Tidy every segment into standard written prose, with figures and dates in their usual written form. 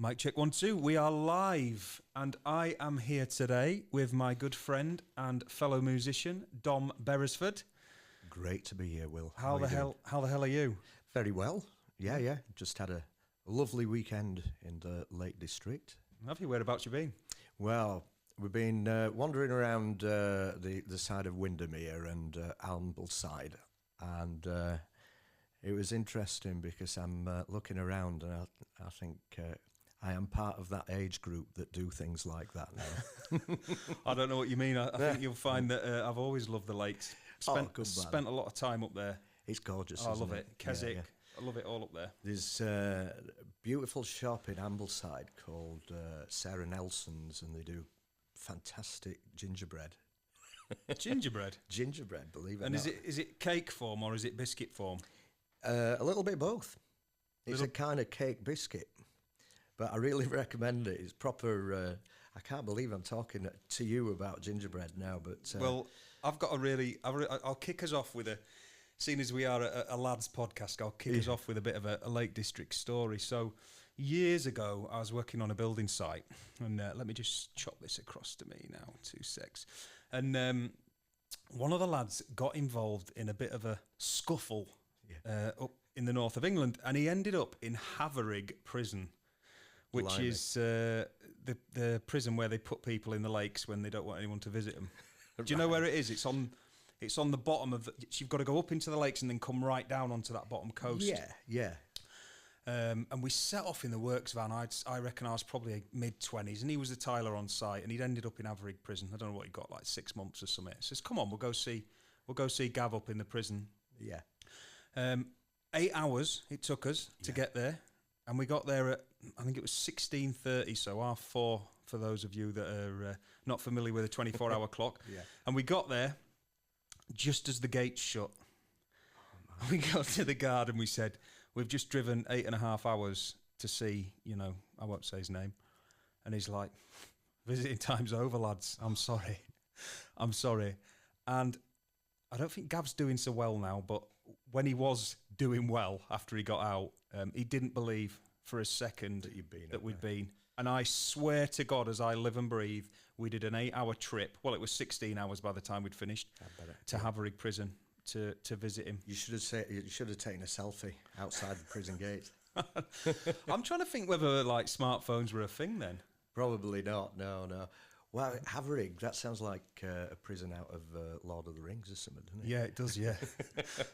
Mic check 1 2. We are live, and I am here today with my good friend and fellow musician Dom Beresford. Great to be here, Will. How the hell are you? Very well. Yeah. Just had a lovely weekend in the Lake District. Have you? Whereabouts you been? Well, we've been wandering around the side of Windermere and Ambleside, and it was interesting because I'm looking around and I think I am part of that age group that do things like that now. I don't know what you mean. I think you'll find that I've always loved the lakes. Spent a lot of time up there. It's gorgeous. I love it. Keswick. Yeah. I love it all up there. There's a beautiful shop in Ambleside called Sarah Nelson's, and they do fantastic gingerbread. Gingerbread? Gingerbread, believe it or not. And is it cake form or is it biscuit form? A little bit of both. It's a kind of cake biscuit. But I really recommend it. It's proper. I can't believe I'm talking to you about gingerbread now. But well, I've got I'll kick us off with a. Seeing as we are a lads podcast, I'll kick us off with a bit of a Lake District story. So, years ago, I was working on a building site, and let me just chop this across to me now. 2 secs. And one of the lads got involved in a bit of a scuffle up in the north of England, and he ended up in Haverig prison. Which is the prison where they put people in the lakes when they don't want anyone to visit them. Do you know where it is? It's on the bottom of you've got to go up into the lakes and then come right down onto that bottom coast. Yeah. And we set off in the works van. I reckon I was probably mid-20s, and he was the tiler on site, and he'd ended up in Haverig prison. I don't know what he got, like 6 months or something. He says, "Come on, we'll go see Gav up in the prison." Yeah. 8 hours it took us to get there. And we got there at, I think it was 16:30, so 4:30 for those of you that are not familiar with a 24-hour clock. Yeah. And we got there just as the gates shut. We got to the guard and we said, "We've just driven 8.5 hours to see, I won't say his name." And he's like, "Visiting time's over, lads. I'm sorry. And I don't think Gav's doing so well now, but when he was doing well after he got out, he didn't believe for a second that we'd been. And I swear to God, as I live and breathe, we did an 8-hour trip. Well, it was 16 hours by the time we'd finished to Haverig prison to visit him. You should have taken a selfie outside the prison gate. I'm trying to think whether smartphones were a thing then. Probably not. No. Well, Haverig, that sounds like a prison out of Lord of the Rings or something, doesn't it? Yeah, it does, yeah.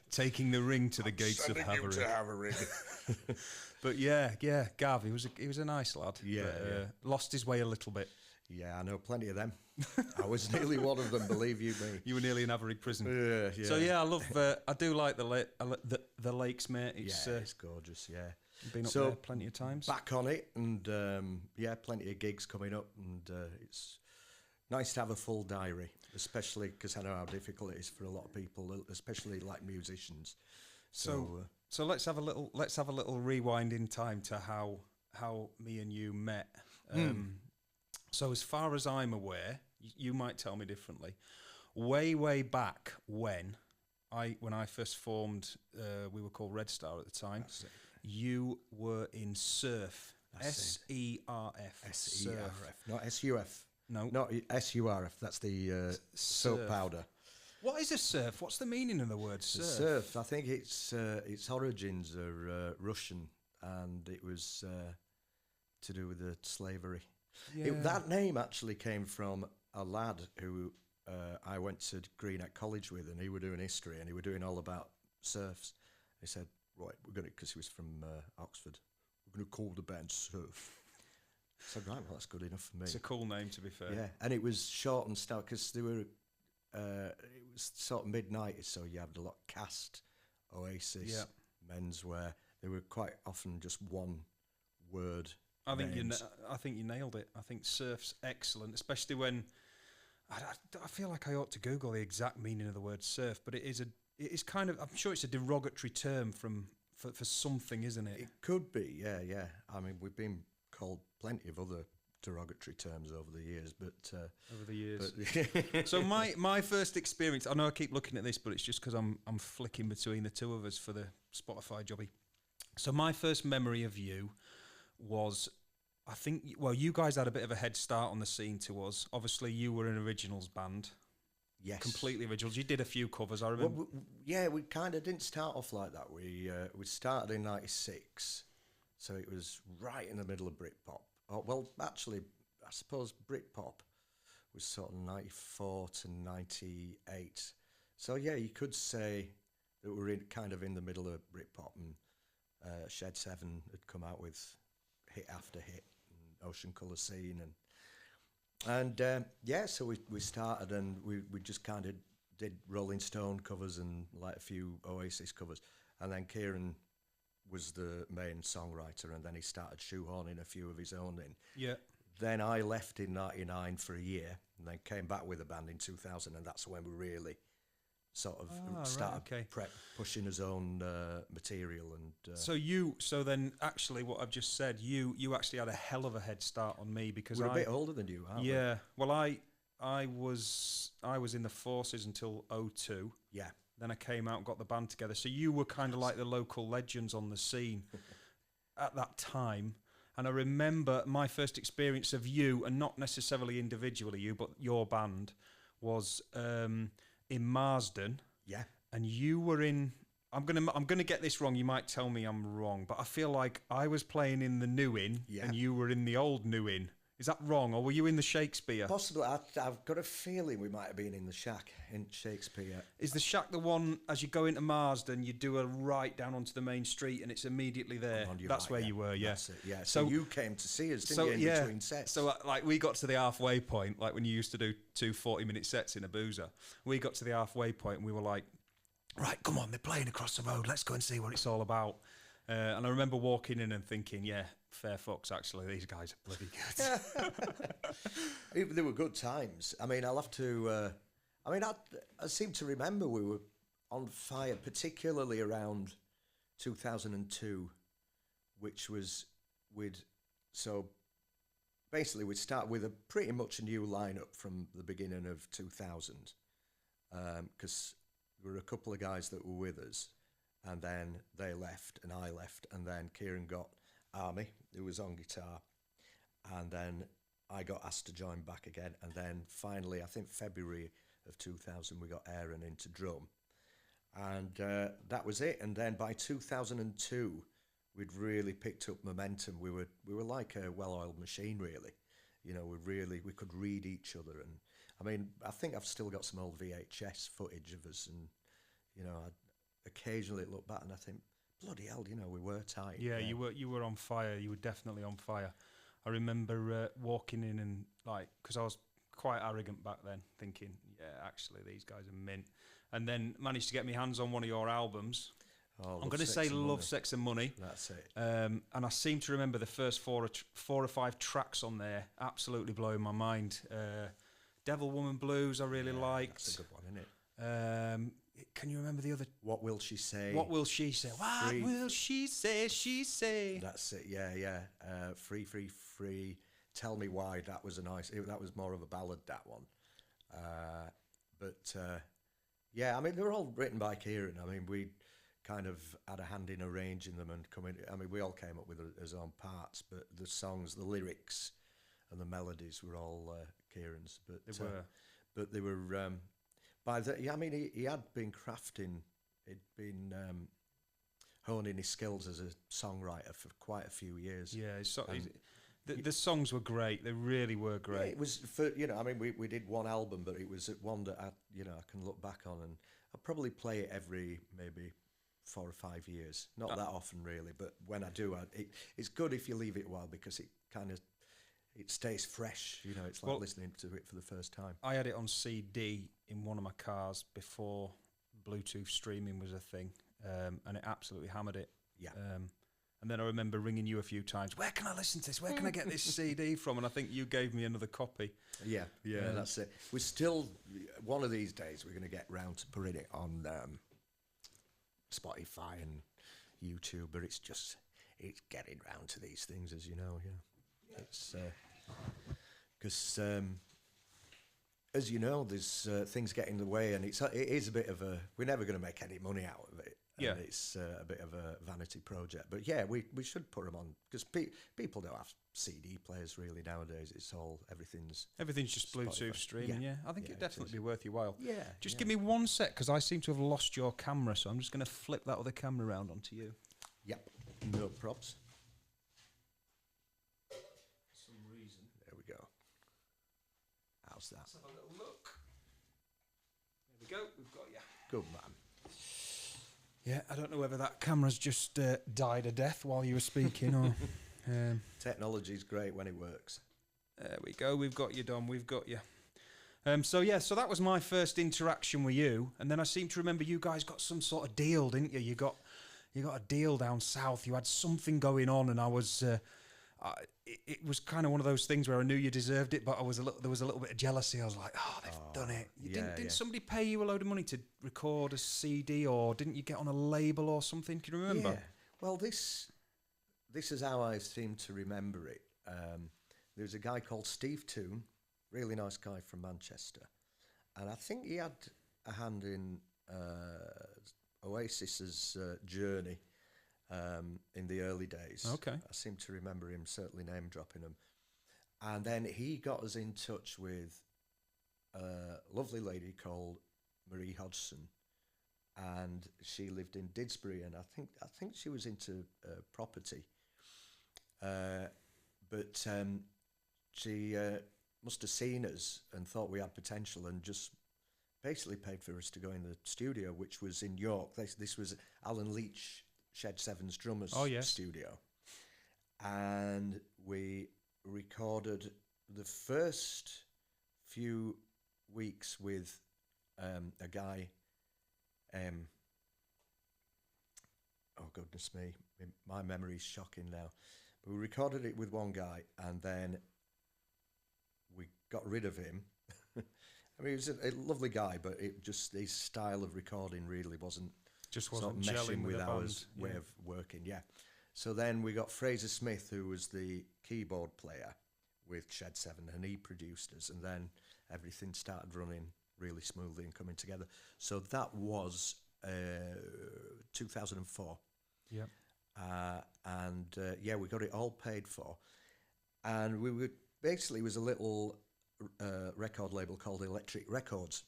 Taking the ring to the gates of Haverig. To Haverig. But yeah, Gav, he was a nice lad. Yeah, lost his way a little bit. Yeah, I know plenty of them. I was nearly one of them, believe you me. You were nearly in Haverig prison. Yeah. So yeah, I do like the lakes, mate. It's gorgeous, yeah. Been up there plenty of times. Back on it, and plenty of gigs coming up, and it's nice to have a full diary, especially because I know how difficult it is for a lot of people, especially like musicians. So let's have a little rewind in time to how me and you met. So as far as I'm aware, you might tell me differently. Way back when I first formed, we were called Red Star at the time. You were in SERF. SERF. SERF, not SUF. No. Not SURF, that's the soap powder. What is a SERF? What's the meaning of the word SERF? SERF, I think its origins are Russian, and it was to do with the slavery. Yeah. That name actually came from a lad who I went to Greenock College with, and he were doing history, and he were doing all about serfs. He said, "Right, we're going to," because he was from Oxford, "we're going to call the band SERF." I said, "Right, well, that's good enough for me." It's a cool name, to be fair. Yeah, and it was short and stout because they were. It was sort of mid-90s, so you had a lot of Cast, Oasis, Menswear. They were quite often just one word. I think you nailed it. I think surf's excellent, especially when I feel like I ought to Google the exact meaning of the word surf, but it is kind of, I'm sure it's a derogatory term for something, isn't it? It could be, yeah. I mean, we've been called plenty of other derogatory terms over the years, So my first experience, I know I keep looking at this, but it's just because I'm flicking between the two of us for the Spotify jobby. So my first memory of you was I think, well, you guys had a bit of a head start on the scene to us. Obviously, you were an originals band. Yes. Completely originals. You did a few covers, I remember. Well, we kind of didn't start off like that. We started in '96, so it was right in the middle of Britpop. Oh, well, actually, I suppose Britpop was sort of '94 to '98. So yeah, you could say that we're kind of in the middle of Britpop, and Shed 7 had come out with hit after hit, and Ocean Colour Scene, and so we started, and we just kind of did Rolling Stone covers and like a few Oasis covers, and then Kieran was the main songwriter, and then he started shoehorning a few of his own in. Yeah. Then I left in '99 for a year, and then came back with a band in 2000, and that's when we really sort of started pushing his own material. And so then actually what I've just said, you actually had a hell of a head start on me, because we're a bit older than you, aren't we? Yeah. Well, I was in the forces until '02. Yeah. Then I came out and got the band together. So you were kind of like the local legends on the scene at that time. And I remember my first experience of you, and not necessarily individually you, but your band, was in Marsden. Yeah. And you were in... I'm gonna get this wrong. You might tell me I'm wrong, but I feel like I was playing in the New Inn, and you were in the old New Inn. Is that wrong, or were you in the Shakespeare? Possibly. I've got a feeling we might have been in the Shack in Shakespeare. Is the Shack the one, as you go into Marsden, you do a right down onto the main street and it's immediately there? That's where you were, yeah. That's it, yeah. So you came to see us, didn't you, in between sets? So like we got to the halfway point, like when you used to do 2 40-minute sets in a boozer. We got to the halfway point and we were like, right, come on, they're playing across the road. Let's go and see what it's all about. And I remember walking in and thinking, yeah, fair fucks, actually. These guys are bloody good. They were good times. I mean, I'll have to... I seem to remember we were on fire, particularly around 2002, which was So basically, we'd start with a pretty much a new lineup from the beginning of 2000, because there were a couple of guys that were with us, and then they left and I left, and then Kieran got Army, who was on guitar, and then I got asked to join back again, and then finally, I think February of 2000, we got Aaron into drum, and that was it. And then by 2002, we'd really picked up momentum. We were like a well-oiled machine, really. You know, we could read each other, and I mean, I think I've still got some old VHS footage of us, and you know, I occasionally look back and I think, bloody hell, you know, we were tight. Yeah, you were on fire. You were definitely on fire. I remember walking in and like, because I was quite arrogant back then, thinking, yeah, actually these guys are mint, and then managed to get my hands on one of your albums. I'm going to say Love, Sex and Money. That's it. And I seem to remember the first four or five tracks on there absolutely blowing my mind. Devil Woman Blues I really liked. That's a good one, isn't it? Can you remember the other? What Will She Say? What Will She Say? What will she say? She say. That's it. Yeah. Free, Free, Free. Tell Me Why. That was that was more of a ballad, that one. Yeah, I mean, they were all written by Kieran. I mean, we kind of had a hand in arranging them and coming. I mean, we all came up with his own parts, but the songs, the lyrics, and the melodies were all Kieran's. But they were. I mean, he had been crafting. He'd been honing his skills as a songwriter for quite a few years. Yeah, the songs were great. They really were great. Yeah, it was for, you know, I mean, we did one album, but it was one that I can look back on, and I'll probably play it every maybe 4 or 5 years. Not that often, really, but when I do, it's good if you leave it a while, because it stays fresh. You know, it's like listening to it for the first time. I had it on CD in one of my cars before Bluetooth streaming was a thing, and it absolutely hammered it. Yeah. And then I remember ringing you a few times. Where can I listen to this? Where can I get this CD from? And I think you gave me another copy. Yeah, that's it. We're still, one of these days, we're going to get round to putting it on Spotify and YouTube, but it's getting round to these things, as you know. Yeah, it's because as you know, there's things get in the way, and it is a bit of a. We're never going to make any money out of it, Yeah. And it's a bit of a vanity project. But yeah, we should put them on, because people don't have CD players really nowadays. It's all, everything's just Bluetooth streaming. Yeah, I think it'd definitely be worth your while. Yeah. Just give me 1 sec, because I seem to have lost your camera, so I'm just going to flip that other camera around onto you. Yep, no props. For some reason. There we go. How's that? Let's have a little look. There we go, we've got you. Good man. Yeah, I don't know whether that camera's just died a death while you were speaking, or... Technology's great when it works. There we go, we've got you, Dom, we've got you. So that was my first interaction with you, and then I seem to remember you guys got some sort of deal, didn't you? You got a deal down south. You had something going on, and I was... it was kind of one of those things where I knew you deserved it, but there was a little bit of jealousy. I was like, oh, they've done it. Didn't somebody pay you a load of money to record a CD, or didn't you get on a label or something? Can you remember? Yeah. Well, this is how I seem to remember it. There was a guy called Steve Toon, really nice guy from Manchester, and I think he had a hand in Oasis's journey. In the early days. Okay. I seem to remember him certainly name dropping them. And then he got us in touch with a lovely lady called Marie Hodgson, and she lived in Didsbury, and I think she was into property. But she must have seen us and thought we had potential, and just basically paid for us to go in the studio, which was in York. This was Alan Leach, Shed Seven's drummer's studio, and we recorded the first few weeks with a guy. Oh goodness me, my memory's shocking now. But we recorded it with one guy, and then we got rid of him. I mean, he was a lovely guy, but it just, his style of recording really wasn't meshing with our way of working. Yeah. So then we got Fraser Smith, who was the keyboard player with Shed 7, and he produced us, and then everything started running really smoothly and coming together. So that was 2004. Yeah. We got it all paid for, and we were basically, it was a little record label called Electric Records.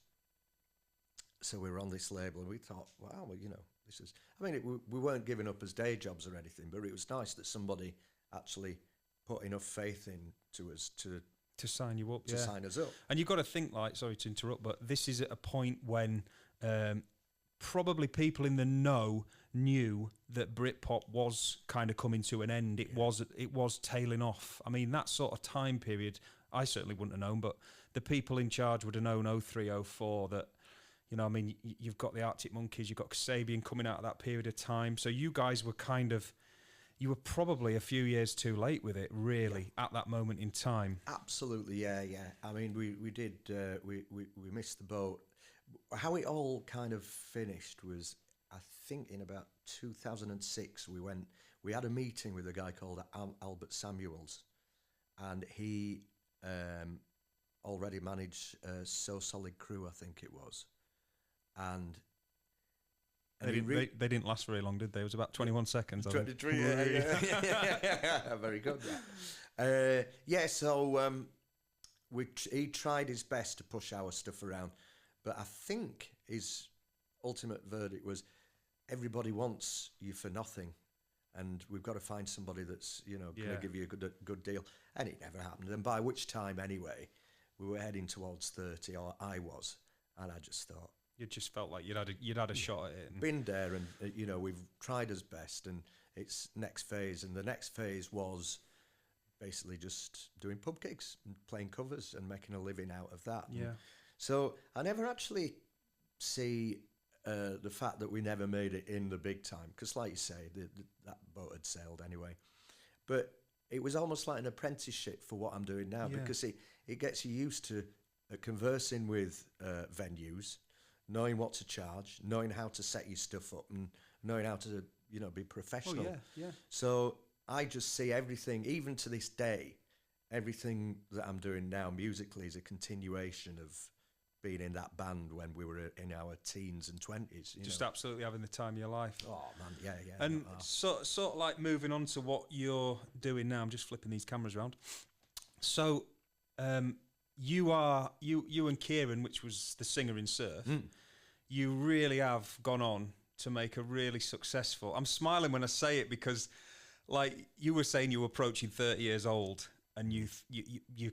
So we were on this label, and we thought, wow, well, this is... I mean, we weren't giving up as day jobs or anything, but it was nice that somebody actually put enough faith into us to sign you up, sign us up. And you've got to think, like, sorry to interrupt, but this is at a point when probably people in the know knew that Britpop was kind of coming to an end. It was tailing off. I mean, that sort of time period, I certainly wouldn't have known, but the people in charge would have known 03, 04 that... I mean, you've got the Arctic Monkeys, you've got Kasabian coming out of that period of time. So you guys were you were probably a few years too late with it, really, at that moment in time. Absolutely, yeah. I mean, we did, we missed the boat. How it all kind of finished was, I think in about 2006, we had a meeting with a guy called Albert Samuels, and he already managed So Solid Crew, I think it was. And they didn't last very long, did they? It was about 21 seconds. 23, yeah. Very good. So he tried his best to push our stuff around, but I think his ultimate verdict was, everybody wants you for nothing, and we've got to find somebody that's going to give you a good deal. And it never happened. And by which time, anyway, we were heading towards 30, or I was, and I just thought, you just felt like you'd had a shot at it. Been there, and we've tried as best, and it's next phase, and the next phase was basically just doing pub gigs and playing covers and making a living out of that. Yeah. And so I never actually see the fact that we never made it in the big time, because, like you say, that boat had sailed anyway. But it was almost like an apprenticeship for what I'm doing now, because it gets you used to conversing with venues, knowing what to charge, knowing how to set your stuff up, and knowing how to, be professional. Oh, yeah. So I just see everything, even to this day, everything that I'm doing now musically is a continuation of being in that band when we were in our teens and 20s. Just absolutely having the time of your life. Oh, man, yeah. And sort of like moving on to what you're doing now, I'm just flipping these cameras around. So you and Kieran, which was the singer in SERF, you really have gone on to make a really successful... I'm smiling when I say it because, like, you were saying you were approaching 30 years old and you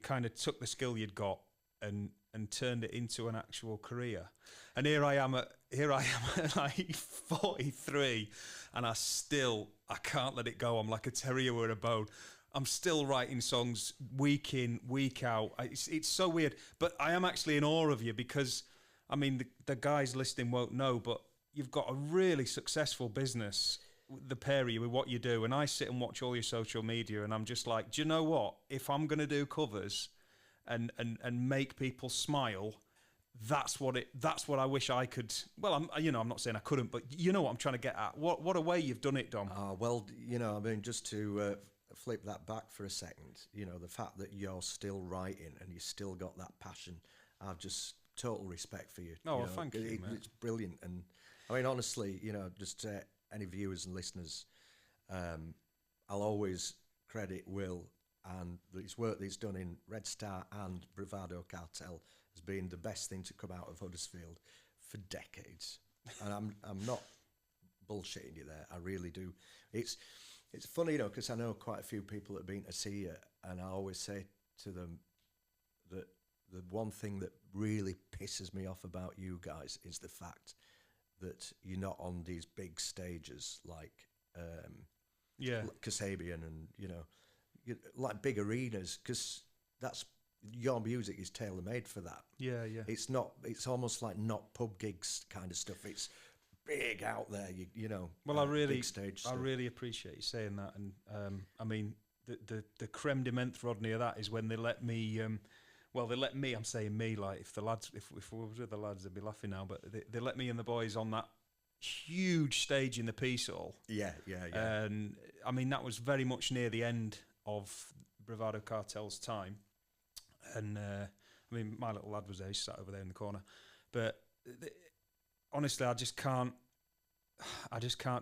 kind of took the skill you'd got and turned it into an actual career. And here I am at like 43, and I can't let it go. I'm like a terrier with a bone. I'm still writing songs week in, week out. It's so weird, but I am actually in awe of you because, I mean, the guys listening won't know, but you've got a really successful business, the pair of you, with what you do. And I sit and watch all your social media, and I'm just like, do you know what? If I'm going to do covers and make people smile, that's what I wish I could. Well, I'm not saying I couldn't, but you know what I'm trying to get at. What a way you've done it, Dom. Well, I mean, just to flip that back for a second, the fact that you're still writing and you still got that passion, I've just total respect for you. Oh, well, thank you, mate. It's brilliant. And I mean, honestly, just any viewers and listeners, I'll always credit Will and his work that he's done in Red Star and Bravado Cartel has been the best thing to come out of Huddersfield for decades. And I'm not bullshitting you there. I really do. It's funny, because I know quite a few people that have been to see you, and I always say to them that the one thing that really pisses me off about you guys is the fact that you're not on these big stages like Kasabian and, like big arenas, because that's your music is tailor-made for that. Yeah. It's almost like not pub gigs kind of stuff. It's big out there, Well, big stage stuff. I really appreciate you saying that. And I mean, the creme de menthe, Rodney, of that is when they let me. I'm saying me, like if we were with the lads, they'd be laughing now. But they let me and the boys on that huge stage in the Peace Hall. Yeah. And I mean, that was very much near the end of Bravado Cartel's time. And I mean, my little lad was there, he sat over there in the corner. But honestly, I just can't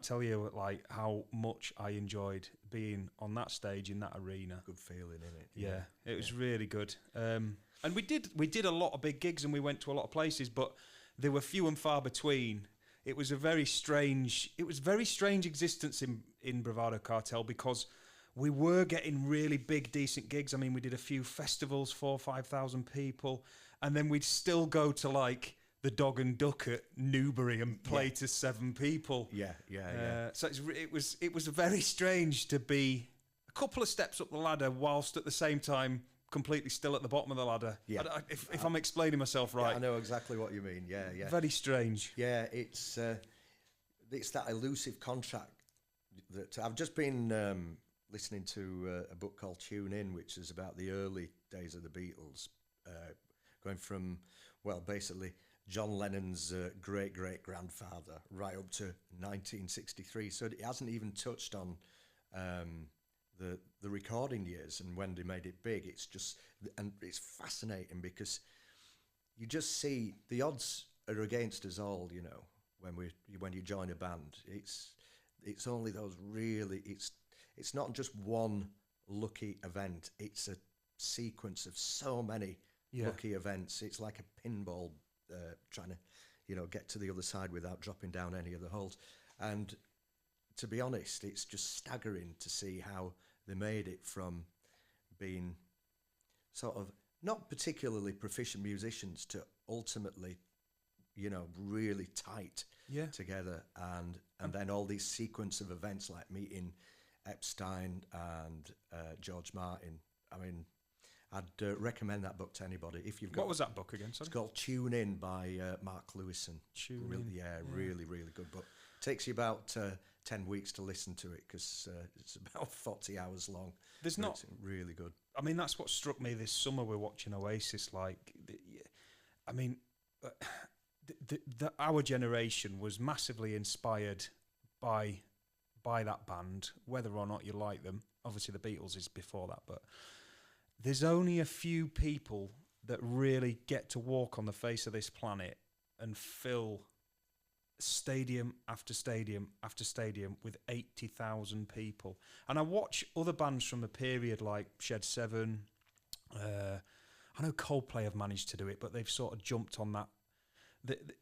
tell you like how much I enjoyed being on that stage in that arena. Good feeling, innit? Yeah, it was really good. And we did a lot of big gigs, and we went to a lot of places, but they were few and far between. It was very strange existence in Bravado Cartel, because we were getting really big, decent gigs. I mean, we did a few festivals, 4,000 or 5,000 people, and then we'd still go to like the Dog and Duck at Newbury and play to 7 people. Yeah. So it was very strange to be a couple of steps up the ladder whilst at the same time completely still at the bottom of the ladder. Yeah. If I'm explaining myself right. Yeah, I know exactly what you mean. Yeah. Very strange. Yeah, it's that elusive contract that I've just been listening to a book called Tune In, which is about the early days of the Beatles, going from, basically John Lennon's great-great-grandfather right up to 1963. So it hasn't even touched on the recording years and when they made it big. And it's fascinating because you just see the odds are against us all, when you join a band. It's only those really, it's not just one lucky event, it's a sequence of so many lucky events. It's like a pinball trying to, get to the other side without dropping down any of the holes. And to be honest, it's just staggering to see how they made it from being sort of not particularly proficient musicians to ultimately, really tight together. And then all these sequence of events like meeting Epstein and George Martin. I mean, I'd recommend that book to anybody. If you've got, what was that book again? Sorry? It's called Tune In by Mark Lewison. Really, really good book. Takes you about 10 weeks to listen to it because it's about 40 hours long. It's really good. I mean, that's what struck me this summer. We're watching Oasis. Our generation was massively inspired by that band, whether or not you like them. Obviously, the Beatles is before that, but there's only a few people that really get to walk on the face of this planet and fill stadium after stadium after stadium with 80,000 people. And I watch other bands from the period like Shed 7. I know Coldplay have managed to do it, but they've sort of jumped on that.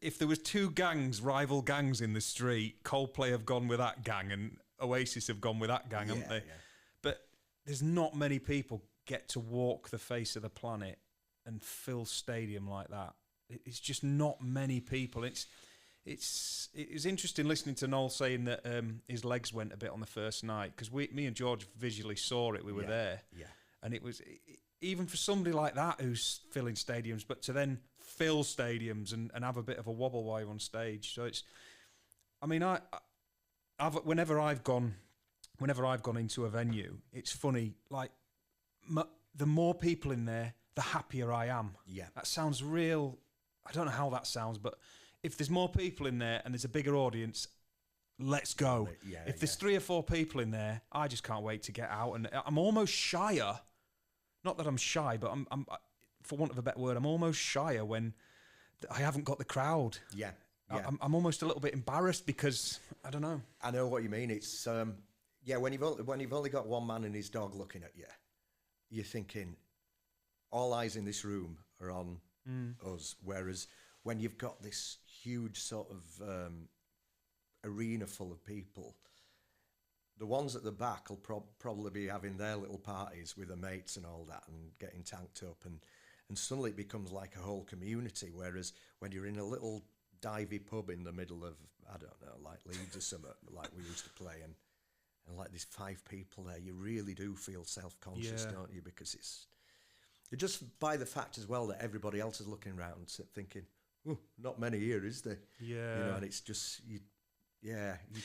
If there was two gangs, rival gangs in the street, Coldplay have gone with that gang and Oasis have gone with that gang, haven't they? Yeah. But there's not many people get to walk the face of the planet and fill stadium like that. It's just not many people. It was interesting listening to Noel saying that his legs went a bit on the first night, because me and George visually saw it. We were there, and it was even for somebody like that who's filling stadiums, but to then fill stadiums and have a bit of a wobble while you're on stage. So it's, I mean, whenever I've gone into a venue, it's funny. Like the more people in there, the happier I am. Yeah, that sounds real. I don't know how that sounds, but if there's more people in there and there's a bigger audience, let's go. If there's 3 or 4 people in there, I just can't wait to get out. And I'm almost shyer. Not that I'm shy, but I'm for want of a better word, I'm almost shyer when I haven't got the crowd. Yeah. I'm almost a little bit embarrassed because I don't know. I know what you mean. It's when you've only got one man and his dog looking at you, you're thinking all eyes in this room are on us. Whereas when you've got this huge sort of arena full of people, the ones at the back will probably be having their little parties with their mates and all that and getting tanked up, and suddenly it becomes like a whole community. Whereas when you're in a little divey pub in the middle of, I don't know, like Leeds or something, like we used to play, and like there's 5 people there, you really do feel self-conscious, don't you? Because it's just by the fact as well that everybody else is looking around thinking, oh, not many here, is there? Yeah. You know, and it's just, you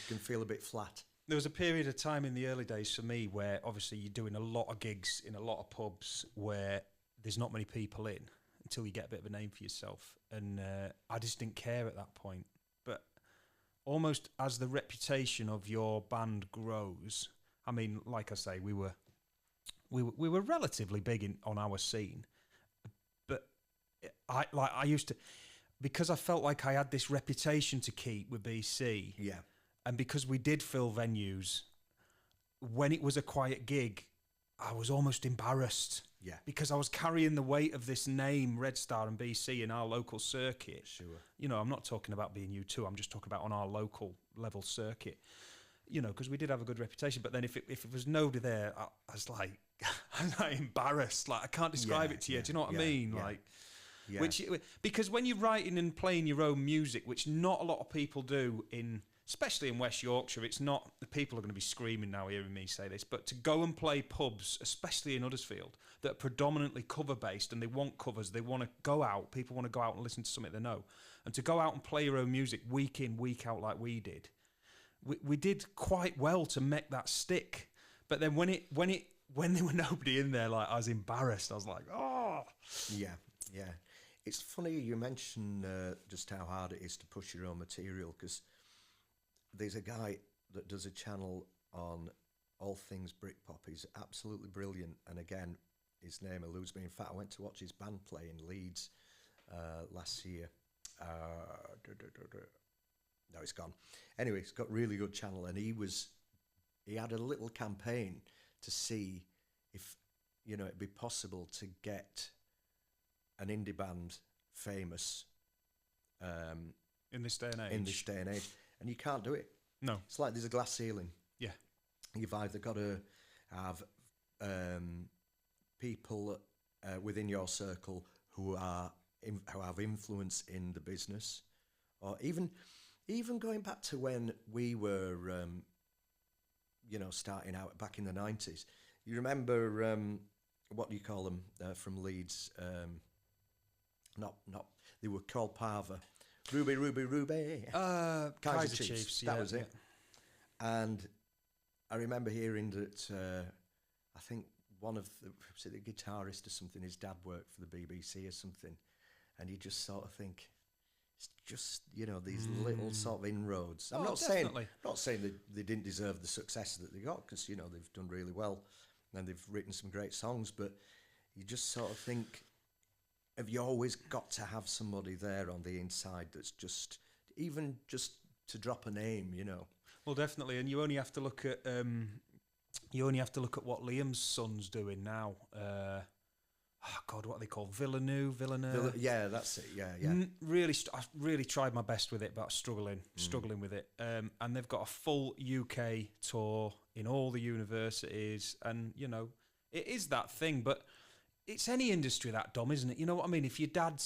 can feel a bit flat. There was a period of time in the early days for me where obviously you're doing a lot of gigs in a lot of pubs where there's not many people in until you get a bit of a name for yourself. And I just didn't care at that point. But almost as the reputation of your band grows, I mean, like I say, we were relatively big on our scene. But I used to, because I felt like I had this reputation to keep with BC. Yeah. And because we did fill venues, when it was a quiet gig, I was almost embarrassed. Yeah. Because I was carrying the weight of this name, Red Star and BC, in our local circuit. Sure. You know, I'm not talking about being U2, I'm just talking about on our local level circuit. You know, because we did have a good reputation. But then if it was nobody there, I was like, I'm like embarrassed. Like, I can't describe it to you. Do you know what I mean? Yeah. Like, because when you're writing and playing your own music, which not a lot of people do especially in West Yorkshire, it's not, the people are going to be screaming now hearing me say this, but to go and play pubs, especially in Huddersfield, that are predominantly cover-based and they want covers, they want to go out, people want to go out and listen to something they know, and to go out and play your own music week in, week out like we did, we did quite well to make that stick. But then when there were nobody in there, like, I was embarrassed. I was like, oh. Yeah. It's funny you mention just how hard it is to push your own material, because there's a guy that does a channel on all things Britpop. He's absolutely brilliant. And again, his name eludes me. In fact, I went to watch his band play in Leeds last year. No, it's gone. Anyway, he's got a really good channel. And he had a little campaign to see if, it'd be possible to get an indie band famous in this day and age. And you can't do it. No. It's like there's a glass ceiling. Yeah. You've either got to have people within your circle who have influence in the business, or even going back to when we were, starting out back in the 90s. You remember what do you call them from Leeds? They were called Parva. Ruby. Kaiser Chiefs. That was it. Yeah. And I remember hearing that I think one of the guitarist or something, his dad worked for the BBC or something, and you just sort of think, it's just, these little sort of inroads. I'm not saying they didn't deserve the success that they got, because, they've done really well and they've written some great songs, but you just sort of think, have you always got to have somebody there on the inside that's just to drop a name, you know? Well, definitely, and you only have to look at what Liam's son's doing now. God, what are they called? Villeneuve. Yeah, that's it. Yeah. I really tried my best with it, but struggling with it. And they've got a full UK tour in all the universities, and you know, it is that thing. But it's any industry, that, Dom, isn't it? You know what I mean? If your dad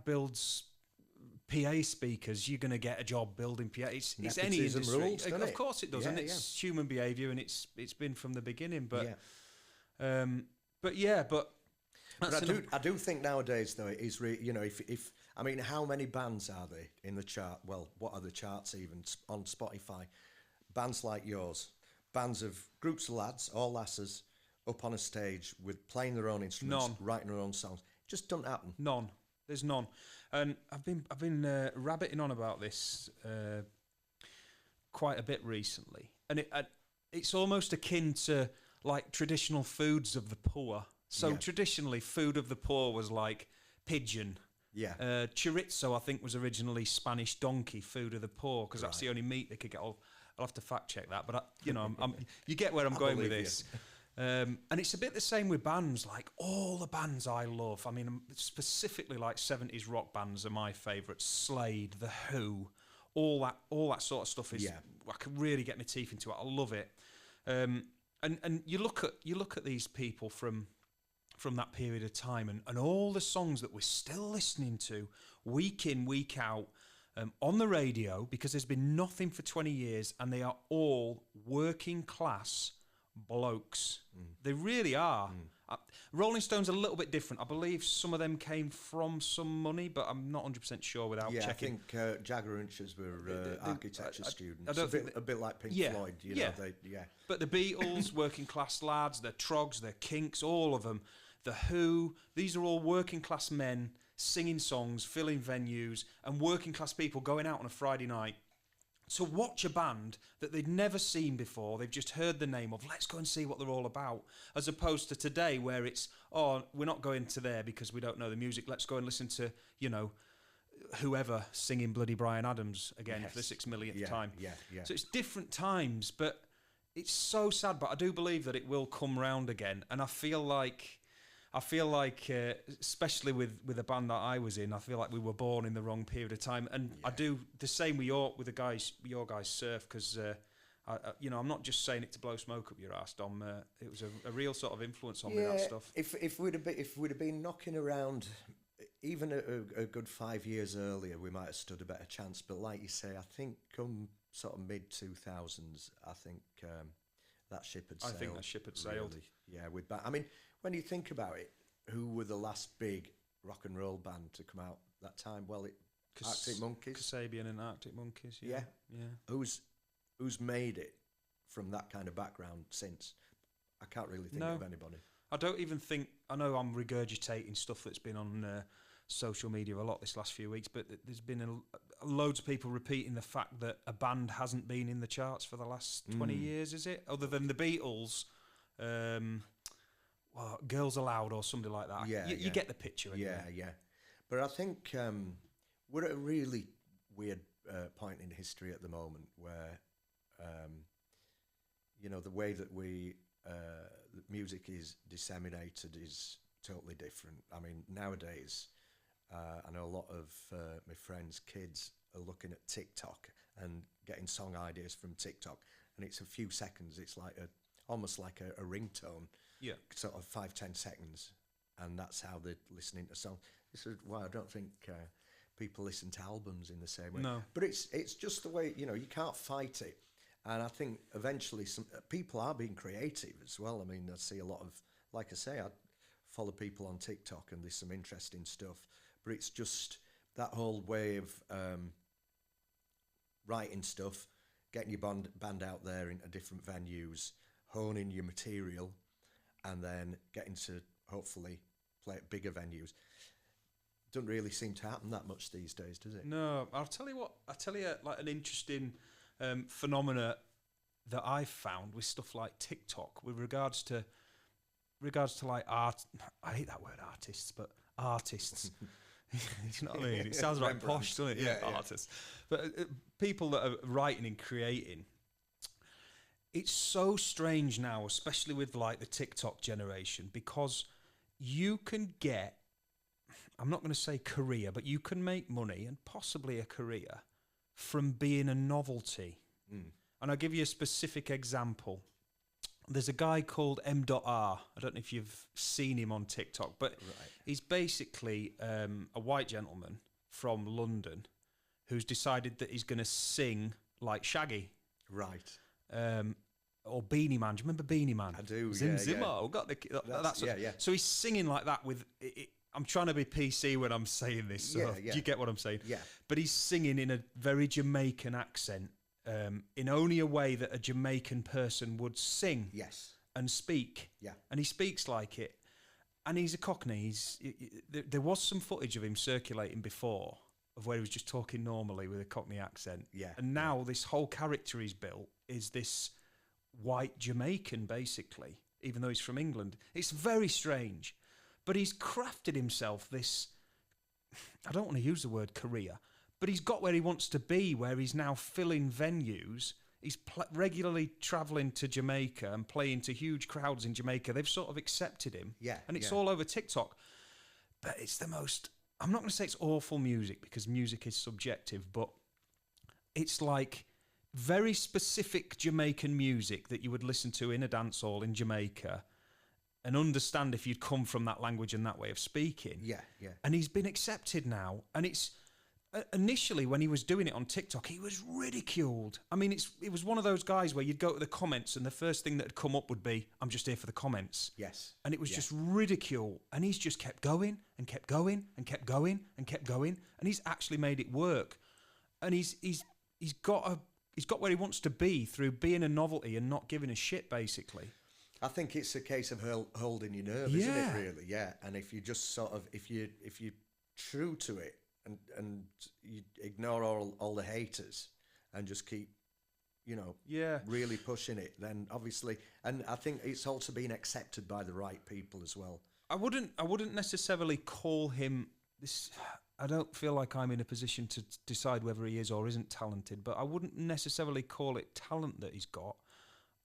builds PA speakers, you're going to get a job building PA. It's any industry. Rules, of course it does, and it's human behaviour, and it's been from the beginning. But I do think nowadays, though, it is you know, if I mean, how many bands are there in the chart? Well, what are the charts even on Spotify? Bands like yours, bands of groups of lads or lasses up on a stage with playing their own instruments, writing their own songs. Just don't happen. None. There's none. And I've been rabbiting on about this quite a bit recently, and it's almost akin to like traditional foods of the poor. So traditionally, food of the poor was like pigeon. Yeah. Chorizo, I think, was originally Spanish donkey, food of the poor, because that's the only meat they could get. I'll have to fact check that, but you get where I'm going with this. And it's a bit the same with bands. Like all the bands I love, I mean, specifically like 70s rock bands are my favourites. Slade, The Who, all that sort of stuff is. I can really get my teeth into it. I love it. And you look at these people from that period of time, and all the songs that we're still listening to week in, week out on the radio, because there's been nothing for 20 years, and they are all working class blokes. They really are. Rolling Stones are a little bit different. I believe some of them came from some money, but I'm not 100% sure without checking. I think Jagger Hunches were architecture students. A bit like Pink Floyd, you know. But the Beatles, working class lads, the Trogs, the Kinks, all of them. The Who, these are all working class men singing songs, filling venues, and working class people going out on a Friday night to watch a band that they'd never seen before. They've just heard the name of. Let's go and see what they're all about. As opposed to today, where it's, we're not going to there because we don't know the music. Let's go and listen to, you know, whoever singing bloody Bryan Adams again for the 6 millionth time. So it's different times, but it's so sad. But I do believe that it will come round again, and I feel like, especially with the band that I was in, I feel like we were born in the wrong period of time. And I do the same with your guys, SERF, because I'm not just saying it to blow smoke up your ass, Dom. It was a real sort of influence on me, that stuff. If we'd have been knocking around even a good 5 years earlier, we might have stood a better chance. But like you say, I think come sort of mid 2000s, I think that ship had sailed. I think that ship had sailed. Really. I mean, when you think about it, who were the last big rock and roll band to come out that time? Well, Arctic Monkeys. Kasabian and Arctic Monkeys. Yeah. Who's made it from that kind of background since? I can't really think of anybody. I don't even think. I know I'm regurgitating stuff that's been on social media a lot this last few weeks, but there's been loads of people repeating the fact that a band hasn't been in the charts for the last 20 years, is it? Other than the Beatles. Girls Aloud or something like that. You get the picture. Anyway. Yeah. But I think we're at a really weird point in history at the moment where, the way that music is disseminated is totally different. I mean, nowadays, I know a lot of my friends' kids are looking at TikTok and getting song ideas from TikTok, and it's a few seconds. It's like almost like a ringtone. Yeah, sort of 5-10 seconds, and that's how they're listening to songs. This is why I don't think people listen to albums in the same way. No, but it's just the way, you can't fight it. And I think eventually some people are being creative as well. I mean, I see a lot of, like I say, I follow people on TikTok, and there's some interesting stuff. But it's just that whole way of writing stuff, getting your band out there into different venues, honing your material, and then getting to hopefully play at bigger venues. Doesn't really seem to happen that much these days, does it? No, I'll tell you like an interesting phenomena that I've found with stuff like TikTok with regards to regards to like art, I hate that word artists, but artists. You know what I mean? It sounds like posh, doesn't it? Yeah, artists. But people that are writing and creating, it's so strange now, especially with like the TikTok generation, because you can get, I'm not going to say career, but you can make money and possibly a career from being a novelty. And I'll give you a specific example. There's a guy called M.R. I don't know if you've seen him on TikTok, but he's basically a white gentleman from London who's decided that he's going to sing like Shaggy. Right. Or Beanie Man. Do you remember Beanie Man? I do, Zim Zimmer. Got the, So he's singing like that with... I'm trying to be PC when I'm saying this, so do you get what I'm saying? Yeah. But he's singing in a very Jamaican accent, in only a way that a Jamaican person would sing and speak. Yeah. And he speaks like it. And he's a Cockney. There was some footage of him circulating before of where he was just talking normally with a Cockney accent. Yeah. And now this whole character he's built is this white Jamaican, basically, even though he's from England. It's very strange. But he's crafted himself this, I don't want to use the word career, but he's got where he wants to be, where he's now filling venues. He's regularly travelling to Jamaica and playing to huge crowds in Jamaica. They've sort of accepted him. Yeah. And it's all over TikTok. But it's the most, I'm not going to say it's awful music, because music is subjective, but it's like very specific Jamaican music that you would listen to in a dance hall in Jamaica and understand if you'd come from that language and that way of speaking. Yeah. And he's been accepted now. And it's, initially when he was doing it on TikTok, he was ridiculed. I mean, it was one of those guys where you'd go to the comments and the first thing that had come up would be, I'm just here for the comments. Yes. And it was just ridicule. And he's just kept going and kept going and kept going and kept going. And he's actually made it work. And he's got where he wants to be through being a novelty and not giving a shit, basically. I think it's a case of holding your nerve, isn't it? Really, yeah. And if you just sort of, if you're true to it and you ignore all the haters and just keep, really pushing it, then obviously, and I think it's also been accepted by the right people as well. I wouldn't necessarily call him this. I don't feel like I'm in a position to decide whether he is or isn't talented, but I wouldn't necessarily call it talent that he's got.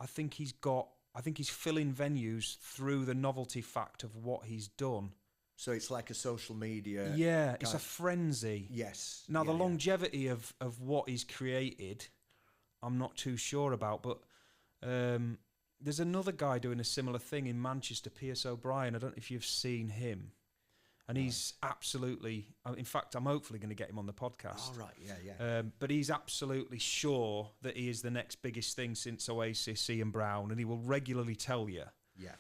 I think he's filling venues through the novelty fact of what he's done. So it's like a social media... Yeah, it's a frenzy. Yes. Now, the longevity of what he's created, I'm not too sure about, but there's another guy doing a similar thing in Manchester, Piers O'Brien. I don't know if you've seen him. And he's absolutely... In fact, I'm hopefully going to get him on the podcast. Oh, right, yeah. But he's absolutely sure that he is the next biggest thing since Oasis, Ian Brown, and he will regularly tell you. Yeah.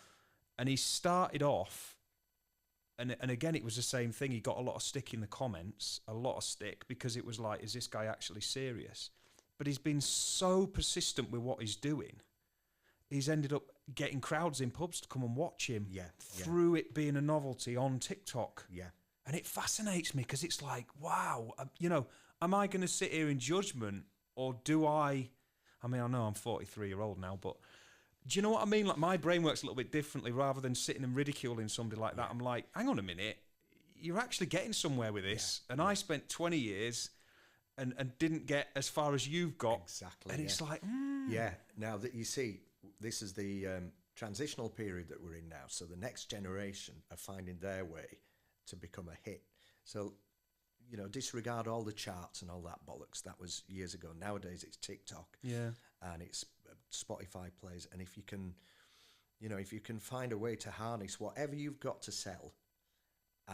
And he started off, and again, it was the same thing. He got a lot of stick in the comments, because it was like, is this guy actually serious? But he's been so persistent with what he's doing. He's ended up getting crowds in pubs to come and watch him through it being a novelty on TikTok. Yeah. And it fascinates me because it's like, wow, am I going to sit here in judgment, or do I mean, I know I'm 43-year-old now, but do you know what I mean? Like, my brain works a little bit differently. Rather than sitting and ridiculing somebody like that, I'm like, hang on a minute, you're actually getting somewhere with this. Yeah. And I spent 20 years and didn't get as far as you've got. Exactly. And it's like, Yeah. Now that you see, this is the transitional period that we're in now. So the next generation are finding their way to become a hit. So, disregard all the charts and all that bollocks. That was years ago. Nowadays it's TikTok. Yeah. And it's Spotify plays. And if you can find a way to harness whatever you've got to sell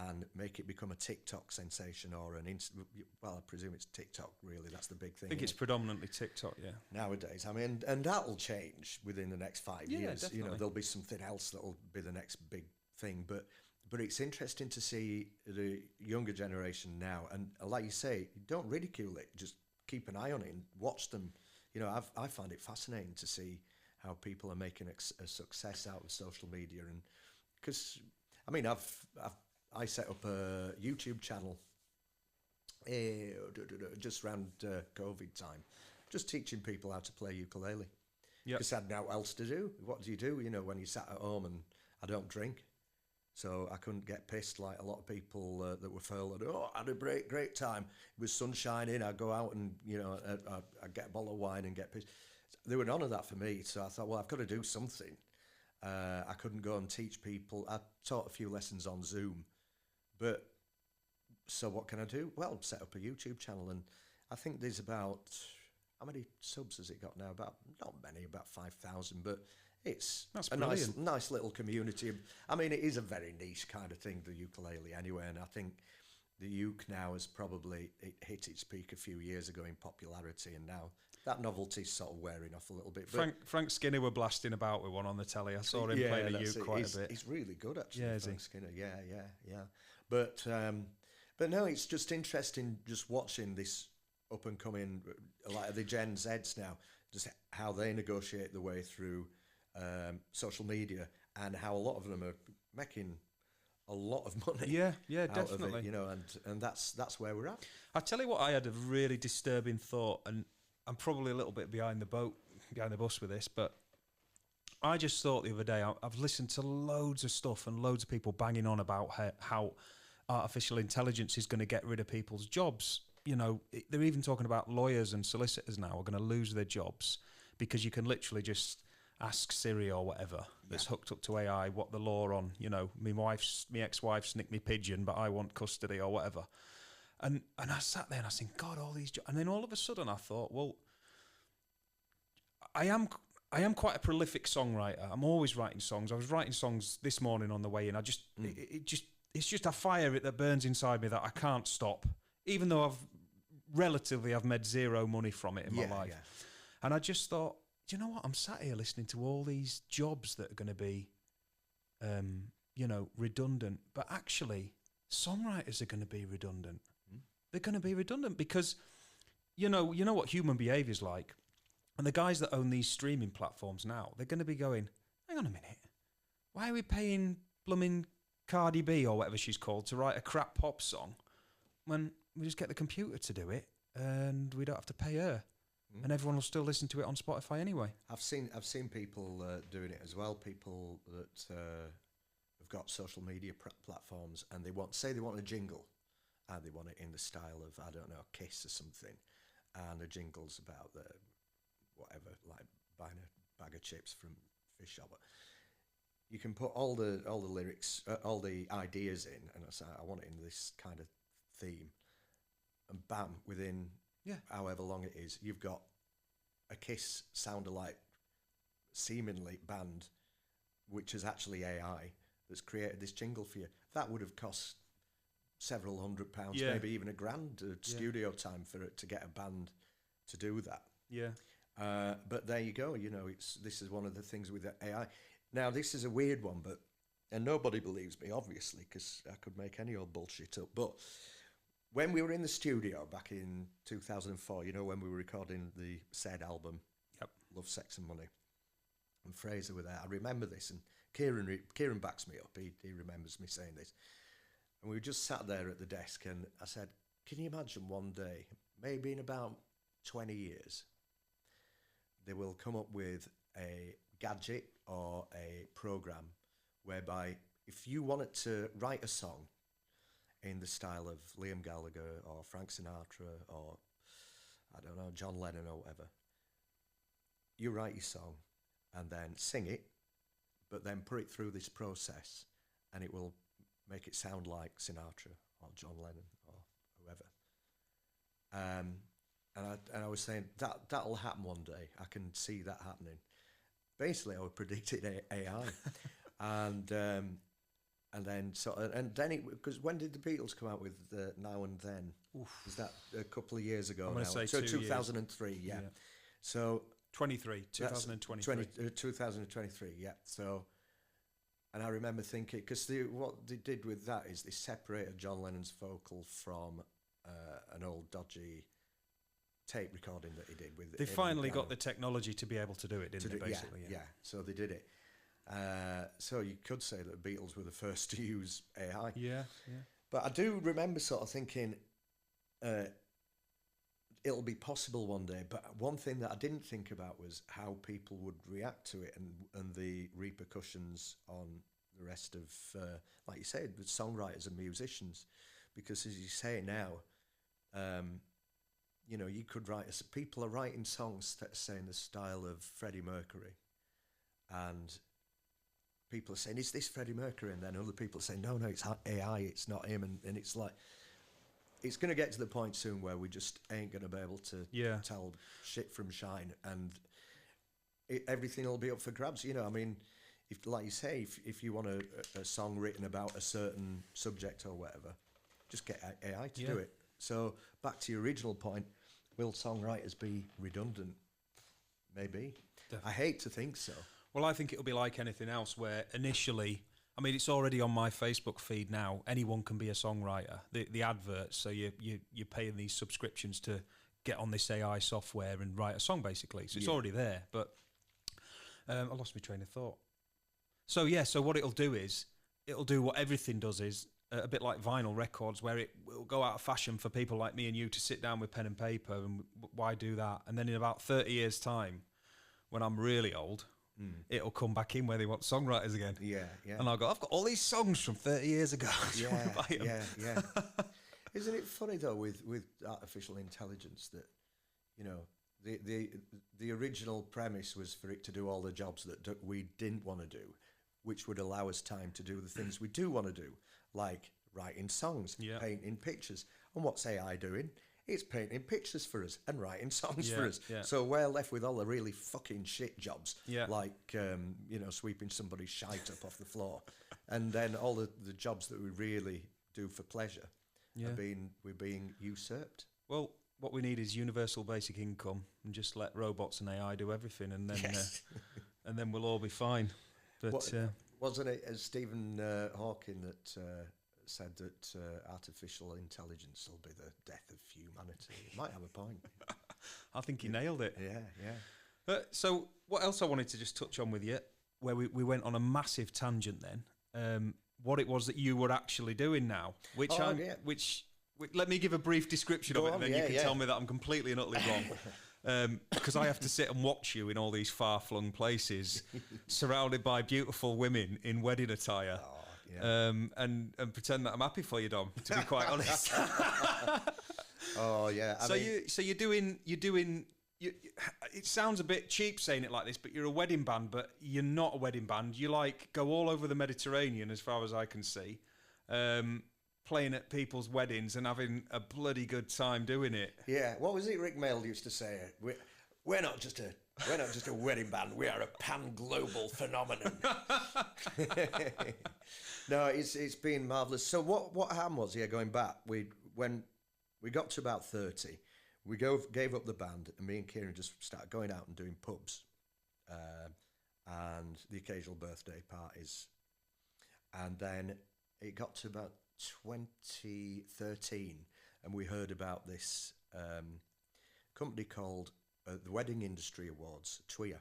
and make it become a TikTok sensation or I presume it's TikTok, really. That's the big thing. I think it's predominantly TikTok, yeah. Nowadays, I mean, and that'll change within the next 5 years. Definitely. There'll be something else that'll be the next big thing. But it's interesting to see the younger generation now. And like you say, don't ridicule it. Just keep an eye on it and watch them. I find it fascinating to see how people are making a success out of social media. And because, I mean, I set up a YouTube channel just around COVID time, just teaching people how to play ukulele. Because I had nothing else to do. What do you do, when you sat at home? And I don't drink, so I couldn't get pissed like a lot of people that were furloughed. Oh, I had a great time. It was sun shining. I'd go out and, I'd get a bottle of wine and get pissed. There were none of that for me, so I thought, well, I've got to do something. I couldn't go and teach people. I taught a few lessons on Zoom, but so what can I do? Well, set up a YouTube channel, and I think there's about, how many subs has it got now? About, not many, about 5,000, but that's a nice little community. I mean, it is a very niche kind of thing, the ukulele anyway, and I think the uke now has probably hit its peak a few years ago in popularity, and now that novelty's sort of wearing off a little bit. Frank Skinner were blasting about with one on the telly. I saw him play the uke quite a bit. He's really good, actually, Frank Skinner. Yeah. But no, it's just interesting just watching this up and coming, like the Gen Zs now, just how they negotiate the way through social media, and how a lot of them are making a lot of money. Yeah, out definitely. Of it, and that's where we're at. I tell you what, I had a really disturbing thought, and I'm probably a little bit behind the bus with this, but I just thought the other day, I've listened to loads of stuff and loads of people banging on about how artificial intelligence is going to get rid of people's jobs. They're even talking about lawyers and solicitors now are going to lose their jobs because you can literally just ask Siri or whatever that's hooked up to AI what the law on, my ex-wife nicked me pigeon, but I want custody or whatever. And I sat there and I was thinking, God, all these jobs. And then all of a sudden I thought, well, I am quite a prolific songwriter. I'm always writing songs. I was writing songs this morning on the way in. It's just a fire that burns inside me that I can't stop, even though I've made zero money from it in my life. Yeah. And I just thought, do you know what? I'm sat here listening to all these jobs that are going to be, redundant. But actually, songwriters are going to be redundant. They're going to be redundant because, you know what human behaviour is like. And the guys that own these streaming platforms now, they're going to be going, hang on a minute, why are we paying blooming Cardi B or whatever she's called to write a crap pop song when we just get the computer to do it and we don't have to pay her? And everyone will still listen to it on Spotify anyway. I've seen people doing it as well. People that have got social media platforms, and they want a jingle, and they want it in the style of, I don't know, Kiss or something, and the jingle's about the whatever, like buying a bag of chips from fish shop. You can put all the lyrics, all the ideas in, and I want it in this kind of theme, and bam, within however long it is, you've got a Kiss sound-alike, seemingly band, which is actually AI, that's created this jingle for you. That would have cost several £100, maybe even £1,000 studio time for it to get a band to do that. Yeah. But there you go. This is one of the things with the AI. Now, this is a weird one, and nobody believes me, obviously, because I could make any old bullshit up. But when we were in the studio back in 2004, when we were recording the said album, Love, Sex and Money, and Fraser were there, I remember this, and Kieran backs me up. He remembers me saying this. And we just sat there at the desk, and I said, can you imagine one day, maybe in about 20 years, they will come up with a gadget or a program whereby if you wanted to write a song in the style of Liam Gallagher or Frank Sinatra or, I don't know, John Lennon or whatever, you write your song and then sing it, but then put it through this process and it will make it sound like Sinatra or John Lennon or whoever. And I was saying that'll happen one day. I can see that happening. Basically, I would predict it AI, and then because when did the Beatles come out with Now and Then? Was that a couple of years ago? I'm going to say so 2003. Yeah. So 2023. 2023. Yeah. So, and I remember thinking, because what they did with that is they separated John Lennon's vocal from an old dodgy tape recording that he did with. They finally got the technology to be able to do it, didn't they? Basically, yeah. So they did it. So you could say that the Beatles were the first to use AI. Yeah. But I do remember sort of thinking, it'll be possible one day. But one thing that I didn't think about was how people would react to it and the repercussions on the rest of, like you said, with songwriters and musicians, because as you say now, you know, you could write. People are writing songs that say in the style of Freddie Mercury, and people are saying, "Is this Freddie Mercury?" And then other people are saying, "No, no, it's AI. It's not him." And it's like, it's going to get to the point soon where we just ain't going to be able to tell shit from shine, and everything will be up for grabs. You know, I mean, if, like you say, if you want a song written about a certain subject or whatever, just get AI to do it. So back to your original point, will songwriters be redundant? Maybe. Definitely. I hate to think so. Well, I think it'll be like anything else, where initially, I mean, it's already on my Facebook feed now. Anyone can be a songwriter. The adverts, so you're paying these subscriptions to get on this AI software and write a song, basically. So it's already there. But I lost my train of thought. So so what it'll do is, it'll do what everything does is, a bit like vinyl records, where it will go out of fashion for people like me and you to sit down with pen and paper, and why do that? And then in about 30 years' time, when I'm really old, it'll come back in where they want songwriters again. Yeah. And I'll go, I've got all these songs from 30 years ago. Yeah. Isn't it funny though with artificial intelligence that, you know, the original premise was for it to do all the jobs that we didn't want to do, which would allow us time to do the things we do want to do, like writing songs, painting pictures. And what's AI doing? It's painting pictures for us and writing songs for us. So we're left with all the really fucking shit jobs, like, you know, sweeping somebody's shite up off the floor. And then all the jobs that we really do for pleasure we're being usurped. Well, what we need is universal basic income, and just let robots and AI do everything, and then and then we'll all be fine. But wasn't it Stephen Hawking that said that artificial intelligence will be the death of humanity? He might have a point. I think he nailed it. Yeah. So what else I wanted to just touch on with you, where we went on a massive tangent then, what it was that you were actually doing now, which let me give a brief description of it, and then you can tell me that I'm completely and utterly wrong. Because I have to sit and watch you in all these far-flung places, surrounded by beautiful women in wedding attire. And pretend that I'm happy for you, Dom, to be quite honest. You're doing. It sounds a bit cheap saying it like this, but you're a wedding band, but you're not a wedding band. You go all over the Mediterranean, as far as I can see, playing at people's weddings and having a bloody good time doing it. Yeah, what was it Rick Mail used to say? We're not just a wedding band. We are a pan-global phenomenon. No, it's been marvellous. So what happened was, going back, when we got to about 30, we gave up the band, and me and Kieran just started going out and doing pubs, and the occasional birthday parties. And then it got to about 2013, and we heard about this company called the Wedding Industry Awards, TWIA.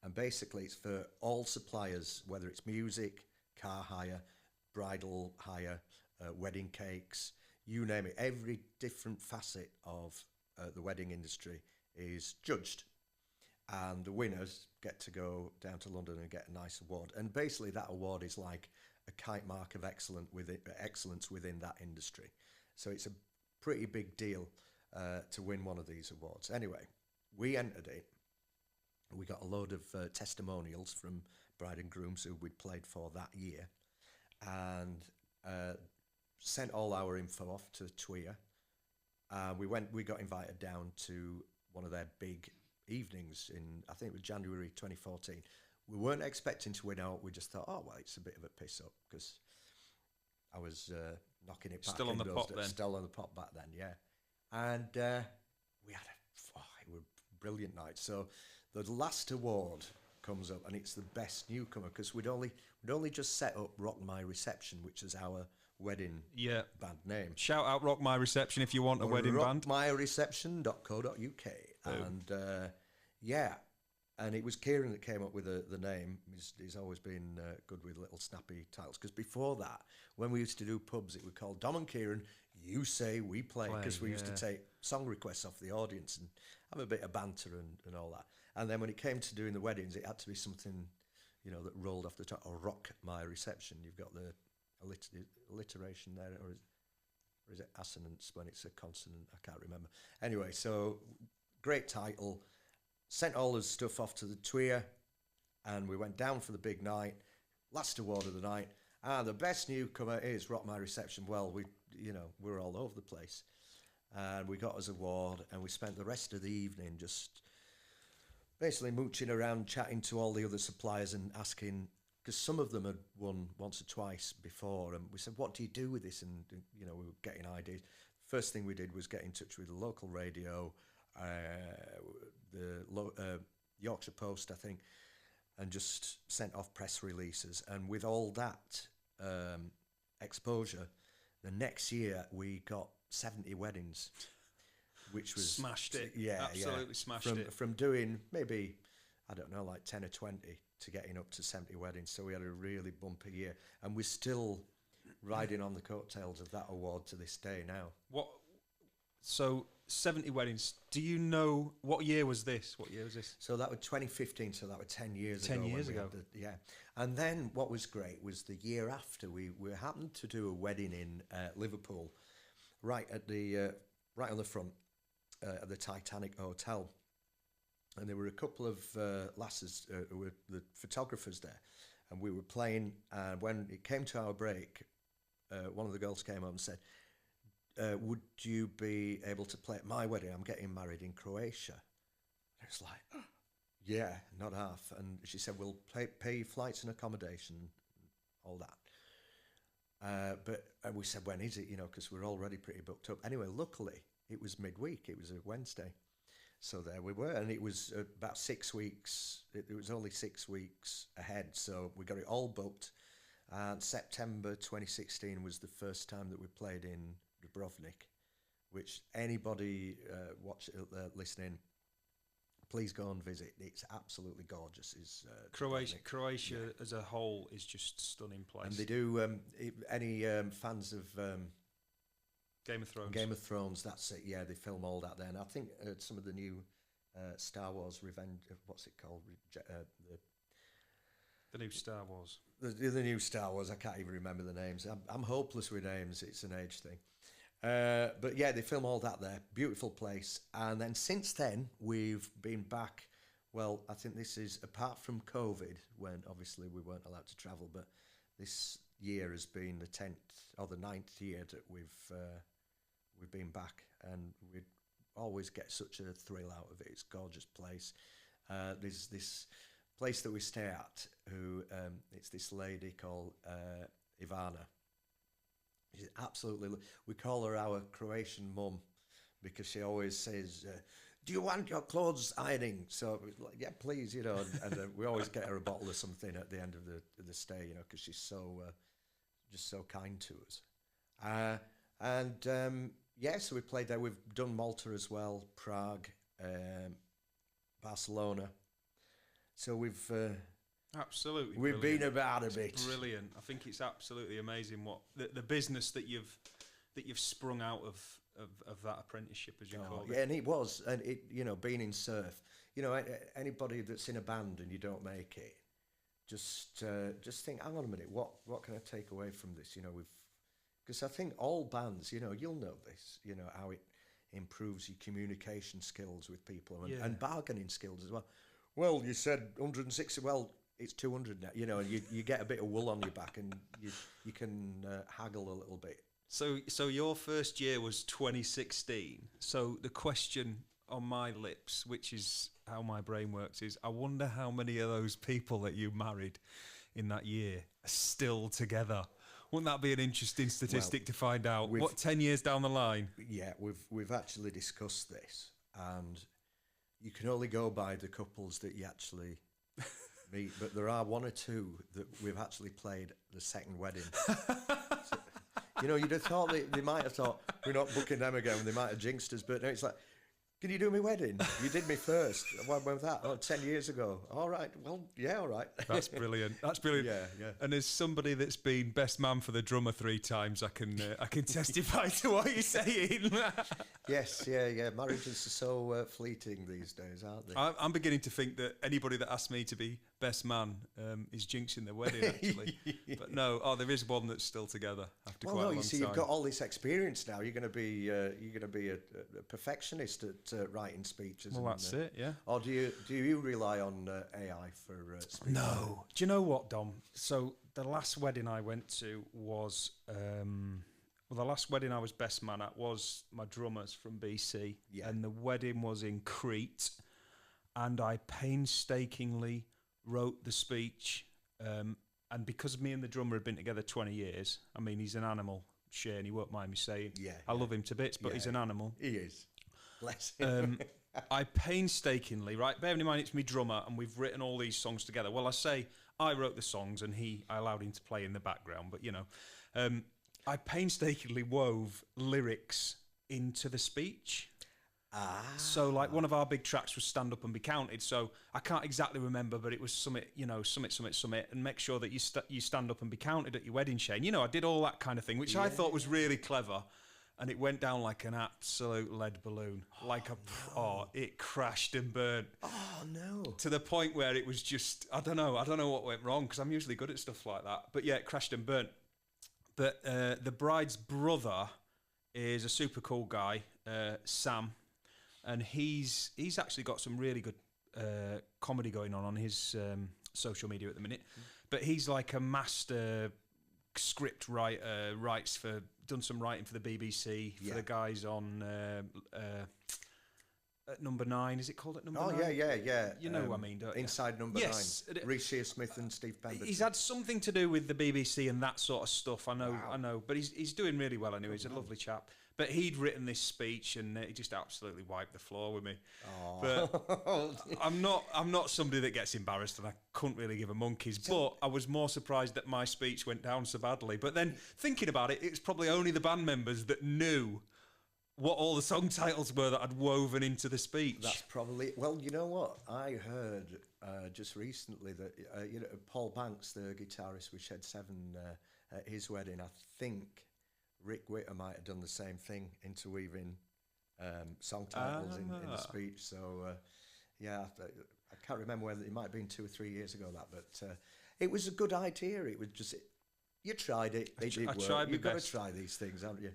And basically it's for all suppliers, whether it's music, car hire, bridal hire, wedding cakes, you name it. Every different facet of the wedding industry is judged. And the winners get to go down to London and get a nice award. And basically that award is like a kite mark of excellence within that industry. So it's a pretty big deal to win one of these awards. Anyway, we entered it. We got a load of testimonials from bride and grooms who we'd played for that year, and sent all our info off to TWIA. We got invited down to one of their big evenings in, I think it was January 2014. We weren't expecting to win out. We just thought, oh, well, it's a bit of a piss up, because I was knocking it back. Still on the pot then. Still on the pot back then, yeah. And we had it was a brilliant night. So the last award comes up, and it's the best newcomer, because we'd only just set up Rock My Reception, which is our wedding band name. Shout out Rock My Reception if you want a wedding band. rockmyreception.co.uk. And and it was Kieran that came up with the name. He's always been good with little snappy titles, because before that, when we used to do pubs, it was called Dom and Kieran, You Say We Play, because we used to take song requests off the audience and have a bit of banter and all that. And then when it came to doing the weddings, it had to be something, that rolled off the top, or rock my reception. You've got the alliteration there, or is it assonance when it's a consonant? I can't remember. Anyway, so great title. Sent all the stuff off to the Tweer, and we went down for the big night. Last award of the night. The best newcomer is Rock My Reception. Well, we're all over the place. And we got his award, and we spent the rest of the evening just basically mooching around, chatting to all the other suppliers and asking, because some of them had won once or twice before, and we said, what do you do with this? And, we were getting ideas. First thing we did was get in touch with the local radio, the Yorkshire Post, I think, and just sent off press releases. And with all that exposure, the next year we got 70 weddings, which was... Smashed it. Yeah, absolutely smashed it. From doing maybe, I don't know, like 10 or 20 to getting up to 70 weddings. So we had a really bumpy year. And we're still riding on the coattails of that award to this day now. So 70 weddings. Do you know, what year was this? So that was 2015, so that was 10 years ago. 10 years ago. Yeah. And then what was great was the year after, we happened to do a wedding in Liverpool, right on the front at the Titanic Hotel. And there were a couple of lasses who were the photographers there, and we were playing. And when it came to our break, one of the girls came up and said, would you be able to play at my wedding? I'm getting married in Croatia. And it's like, yeah, not half. And she said, we'll pay flights and accommodation, all that. But we said, when is it? Because we're already pretty booked up. Anyway, luckily, it was midweek. It was a Wednesday. So there we were. And it was about 6 weeks. It was only 6 weeks ahead. So we got it all booked. And September 2016 was the first time that we played in Dubrovnik, which anybody listening, please go and visit. It's absolutely gorgeous. Croatia as a whole is just stunning place. And they do any fans of Game of Thrones. That's it. Yeah, they film all that there. And I think some of the new Star Wars Revenge. What's it called? The new Star Wars. The new Star Wars. I can't even remember the names. I'm hopeless with names. It's an age thing. But yeah, they film all that there. Beautiful place. And then since then, we've been back. Well, I think this is, apart from COVID, when obviously we weren't allowed to travel, but this year has been the 10th or the 9th year that we've been back, and we always get such a thrill out of it. It's a gorgeous place. There's this place that we stay at, it's this lady called Ivana. She's absolutely, we call her our Croatian mum, because she always says, do you want your clothes ironing? So like, yeah, please, and we always get her a bottle of something at the end of the stay, because she's so just so kind to us. So we played there. We've done Malta as well, Prague, Barcelona. So we've been about a bit. Brilliant. I think it's absolutely amazing what the business that you've sprung out of that apprenticeship, as you call it. Yeah, and it was, and it being in SERF, anybody that's in a band and you don't make it, just think, hang on a minute, what can I take away from this? Because I think all bands, you'll know this, how it improves your communication skills with people and bargaining skills as well. Well, you said 160. Well, it's 200 now. And you get a bit of wool on your back, and you can haggle a little bit. So your first year was 2016. So the question on my lips, which is how my brain works, is I wonder how many of those people that you married in that year are still together. Wouldn't that be an interesting statistic to find out? 10 years down the line? Yeah, we've actually discussed this, and you can only go by the couples that you actually meet, but there are one or two that we've actually played the second wedding. So, you'd have thought they might have thought, we're not booking them again, they might have jinxed us, but no, it's like, Can you do my wedding? You did me first. When was that? 10 years ago. All right. Well, yeah, all right. That's brilliant. That's brilliant. Yeah. And as somebody that's been best man for the drummer 3 times, I can testify to what you're saying. Yes, yeah. Marriages are so fleeting these days, aren't they? I'm beginning to think that anybody that asks me to be best man is jinxing their wedding, actually. But no, there is one that's still together after quite a long time. You see, you've got all this experience now. You're going to be a perfectionist at writing speeches. Well, that's it, yeah. Or do you rely on AI for speech? No. Do you know what, Dom? So the last wedding I went to was the last wedding I was best man at was my drummers from BC, and the wedding was in Crete, and I painstakingly wrote the speech, and because me and the drummer had been together 20 years, I mean, he's an animal, Shane, he won't mind me saying. I love him to bits, but he's an animal. He is. Bless him. I painstakingly, right, bearing in mind it's me drummer and we've written all these songs together. Well, I say I wrote the songs and I allowed him to play in the background, but I painstakingly wove lyrics into the speech. So like one of our big tracks was Stand Up and Be Counted. So I can't exactly remember, but it was summit, and make sure that you stand up and be counted at your wedding, Shane. I did all that kind of thing, which I thought was really clever. And it went down like an absolute lead balloon. It crashed and burnt. Oh, no. To the point where it was just, I don't know what went wrong, because I'm usually good at stuff like that. But yeah, it crashed and burnt. But the bride's brother is a super cool guy, Sam. And he's actually got some really good comedy going on his social media at the minute. But he's like a master script writer, done some writing for the BBC, for the guys on at Number 9. Is it called at Number 9? Oh, yeah. You know what I mean, don't you? Inside Number 9. Reece Shearsmith and Steve Pemberton. He's had something to do with the BBC and that sort of stuff, I know. But he's doing really well anyway. He's a lovely chap. But he'd written this speech and he just absolutely wiped the floor with me. Oh. But I'm not somebody that gets embarrassed, and I couldn't really give a monkey's. But I was more surprised that my speech went down so badly. But then thinking about it, it's probably only the band members that knew what all the song titles were that I'd woven into the speech. That's probably... Well, you know what? I heard just recently that Paul Banks, the guitarist with Shed 7, at his wedding, I think Rick Witter might have done the same thing, interweaving song titles in the speech. So, I can't remember whether it might have been 2 or 3 years ago, but it was a good idea. It was just... You tried it. It did work. You've got to try these things, haven't you?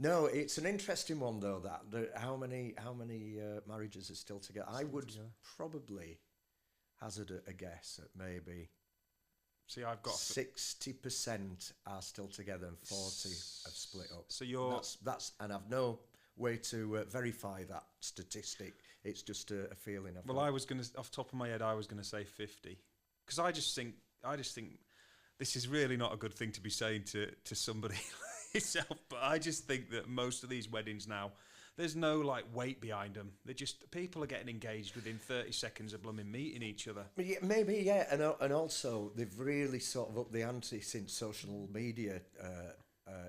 No, it's an interesting one though. How many marriages are still together? I would probably hazard a guess at maybe. See, I've got 60% are still together and 40 have split up. So you're that's and I've no way to verify that statistic. It's just a feeling. I was going to, off the top of my head, I was going to say 50, because I just think this is really not a good thing to be saying to somebody like yourself, but I just think that most of these weddings now, there's no like weight behind them. They're just, people are getting engaged within 30 seconds of blooming meeting each other. Maybe, and also they've really sort of upped the ante since social media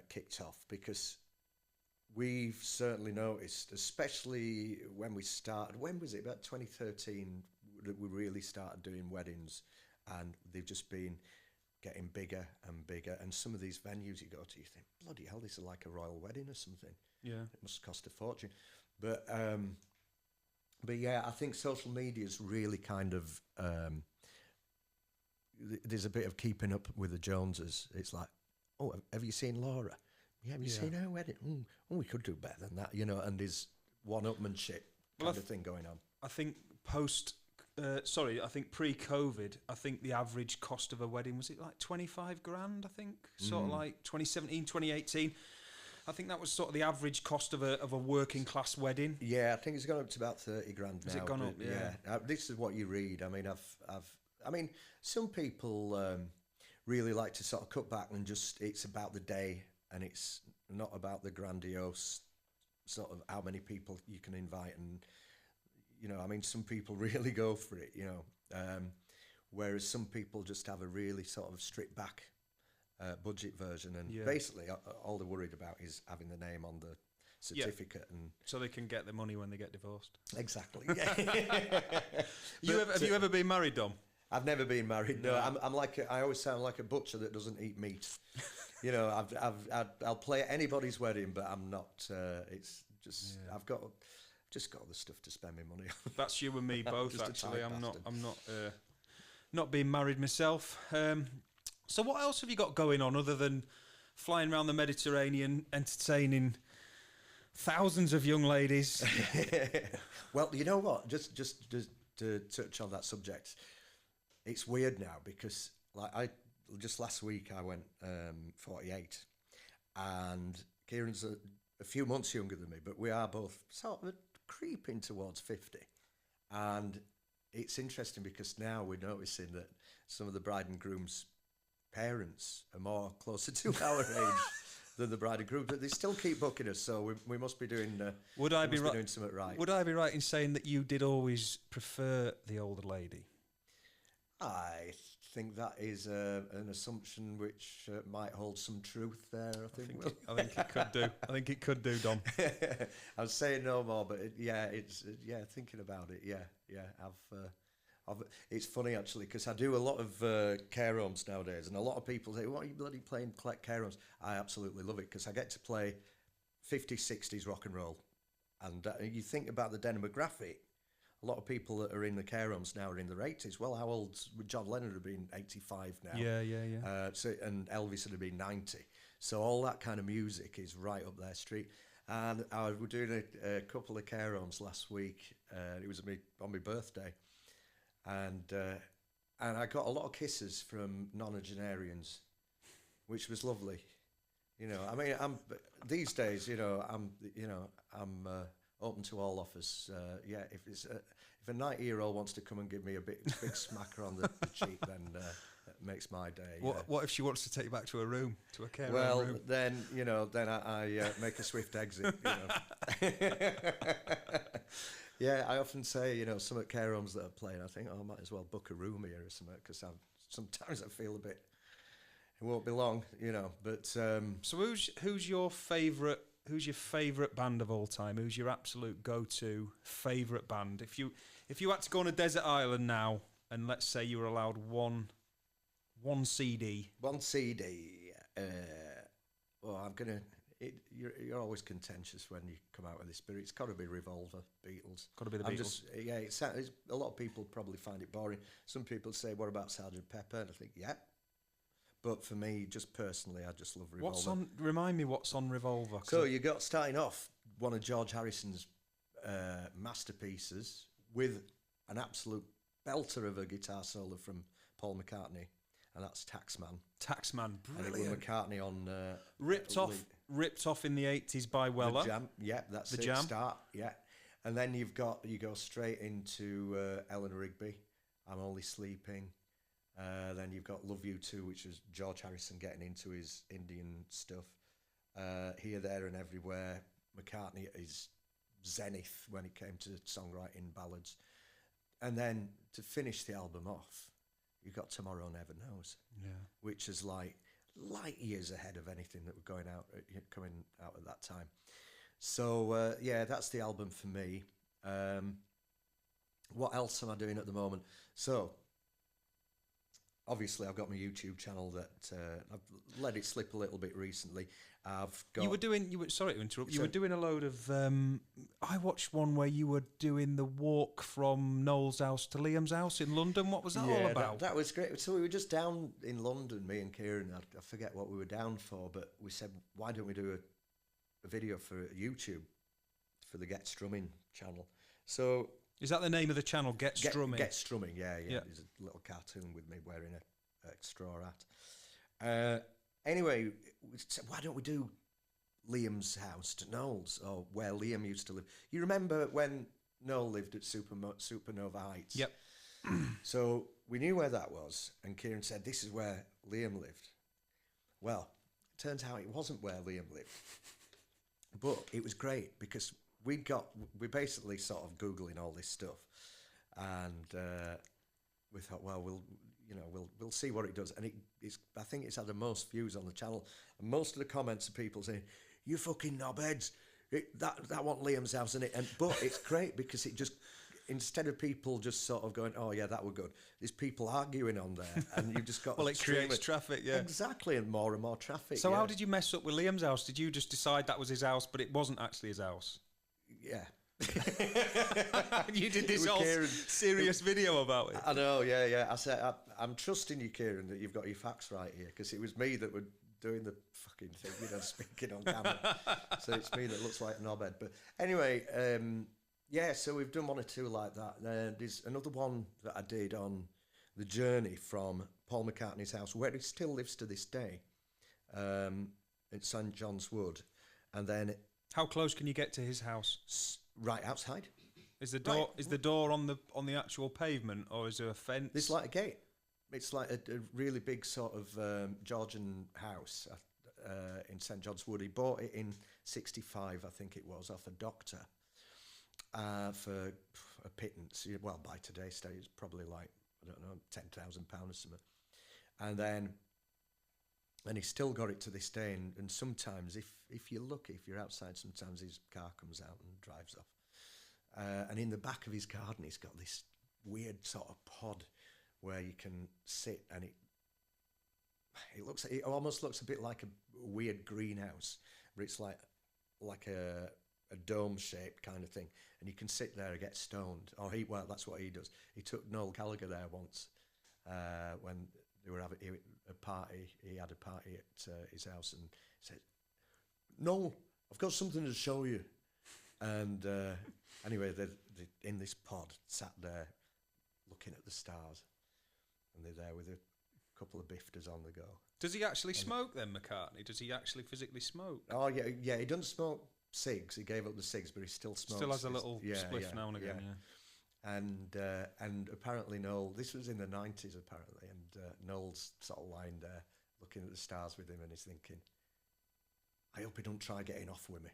kicked off, because we've certainly noticed, especially when we started, when was it, about 2013, that we really started doing weddings, and they've just been getting bigger and bigger. And some of these venues you go to, you think, bloody hell, this is like a royal wedding or something. Yeah. It must cost a fortune. But yeah, I think social media's really kind of, there's a bit of keeping up with the Joneses. It's like, oh, have you seen Laura? Yeah, have you seen her wedding? Oh, we could do better than that, and there's one-upmanship kind of thing going on. I think I think pre-COVID, I think the average cost of a wedding, was it like 25 grand, I think? Sort of like 2017, 2018. I think that was sort of the average cost of a working class wedding. Yeah, I think it's gone up to about 30 grand now. Has it gone up? Yeah. This is what you read. I mean, I mean, some people really like to sort of cut back and just, it's about the day, and it's not about the grandiose sort of how many people you can invite. And, I mean, some people really go for it, whereas some people just have a really sort of stripped back budget version, and basically all they're worried about is having the name on the certificate, and so they can get the money when they get divorced. Exactly. Yeah. Have you ever been married, Dom? I've never been married. No, I'm like I always sound like a butcher that doesn't eat meat. You know, I'll play at anybody's wedding, but I'm not. It's just I've just got all the stuff to spend my money on. That's you and me both. Actually, I'm not being married myself. So what else have you got going on other than flying around the Mediterranean, entertaining thousands of young ladies? Well, you know what? Just to touch on that subject, it's weird now because just last week I went 48, and Kieran's a few months younger than me, but we are both sort of creeping towards 50, and it's interesting because now we're noticing that some of the bride and groom's parents are more closer to our age than the bride and groom, but they still keep booking us, so we must be doing. Doing something right? Would I be right in saying that you did always prefer the older lady? I think that is an assumption which might hold some truth there. I think it could do. I think it could do, Dom. I'm saying no more, but thinking about it, it's funny actually because I do a lot of care homes nowadays, and a lot of people say, "What are you bloody playing care homes?" I absolutely love it because I get to play 50s, 60s rock and roll, and you think about the demographic. A lot of people that are in the care homes now are in their 80s. Well, how old would John Lennon have been? 85 now. Yeah. And Elvis would have been 90. So all that kind of music is right up their street. And I was doing a couple of care homes last week. It was on my birthday, and I got a lot of kisses from nonagenarians, which was lovely. You know, I mean, these days, I'm open to all offers. If a 90-year-old wants to come and give me a big smacker on the cheek, then that makes my day. What if she wants to take you back to a room, to a care room? Well, then I make a swift exit. Yeah, I often say, some at care homes that are playing, I think, I might as well book a room here or something, because sometimes I feel a bit. It won't be long, But so who's your favourite? Who's your favourite band of all time? Who's your absolute go-to favourite band? If you had to go on a desert island now, and let's say you were allowed one CD. One CD. You're always contentious when you come out with this, but it's got to be Revolver, Beatles. Got to be the Beatles. It's a lot of people probably find it boring. Some people say, "What about Sgt. Pepper?" And I think, yeah. But for me, just personally, I just love Revolver. Remind me what's on Revolver. So you got starting off one of George Harrison's masterpieces with an absolute belter of a guitar solo from Paul McCartney, and that's Taxman. Taxman, brilliant. And McCartney on ripped off in the 80s by Weller. The Jam, yeah, that's the it. Jam. Start, yeah, and then you go straight into Eleanor Rigby. I'm Only Sleeping. Then you've got Love You Too, which is George Harrison getting into his Indian stuff. Here, There and Everywhere. McCartney at his zenith when it came to songwriting ballads. And then to finish the album off, you've got Tomorrow Never Knows, which is like light years ahead of anything that were coming out at that time. So, that's the album for me. What else am I doing at the moment? So, obviously, I've got my YouTube channel that I've let it slip a little bit recently. Sorry to interrupt. You were doing a load of. I watched one where you were doing the walk from Noel's house to Liam's house in London. What was that all about? That was great. So we were just down in London, me and Kieran. I forget what we were down for, but we said, why don't we do a video for YouTube for the Get Strumming channel? So. Is that the name of the channel? Get Strumming. Get Strumming, yeah. There's a little cartoon with me wearing a straw hat. Anyway, we said, why don't we do Liam's house to Noel's, or where Liam used to live? You remember when Noel lived at Supernova Heights? Yep. So we knew where that was, and Kieran said, this is where Liam lived. Well, it turns out it wasn't where Liam lived. But it was great because we basically sort of Googling all this stuff, and we thought, well, we'll see what it does. And I think it's had the most views on the channel. And most of the comments are people saying, "You fucking knobheads, that wasn't Liam's house, innit?" But it's great because it just, instead of people just sort of going, "Oh yeah, that were good," there's people arguing on there, and you've just got well, it creates traffic, yeah, exactly, and more traffic. So how did you mess up with Liam's house? Did you just decide that was his house, but it wasn't actually his house? Yeah. You did this whole serious video about it. I know, yeah. I said, I'm trusting you, Kieran, that you've got your facts right here, because it was me that were doing the fucking thing, speaking on camera. So it's me that looks like a knobhead. But anyway, so we've done one or two like that. There's another one that I did on the journey from Paul McCartney's house, where he still lives to this day, at St John's Wood. And then... How close can you get to his house? Right outside. Is the door is the door on the actual pavement, or is there a fence? It's like a gate. It's like a really big sort of Georgian house in St John's Wood. He bought it in '65, I think it was, off a doctor for a pittance. Well, by today's stage, it's probably like, I don't know, £10,000 or something. And he's still got it to this day. And sometimes, if you're lucky, if you're outside, sometimes his car comes out and drives off. And in the back of his garden, he's got this weird sort of pod where you can sit, and it almost looks a bit like a weird greenhouse, but it's like a dome shaped kind of thing, and you can sit there and get stoned. Well, that's what he does. He took Noel Gallagher there once when they were having a party. He had a party at his house, and said, "No, I've got something to show you." And anyway, they're in this pod, sat there looking at the stars, and they're there with a couple of bifters on the go. Does he actually smoke then, McCartney? Does he actually physically smoke? Oh yeah. He doesn't smoke cigs. He gave up the cigs, but he still smokes. Still has a little spliff now and again. Yeah. And apparently Noel, this was in the 90s apparently, and Noel's sort of lying there looking at the stars with him, and he's thinking, "I hope he don't try getting off with me."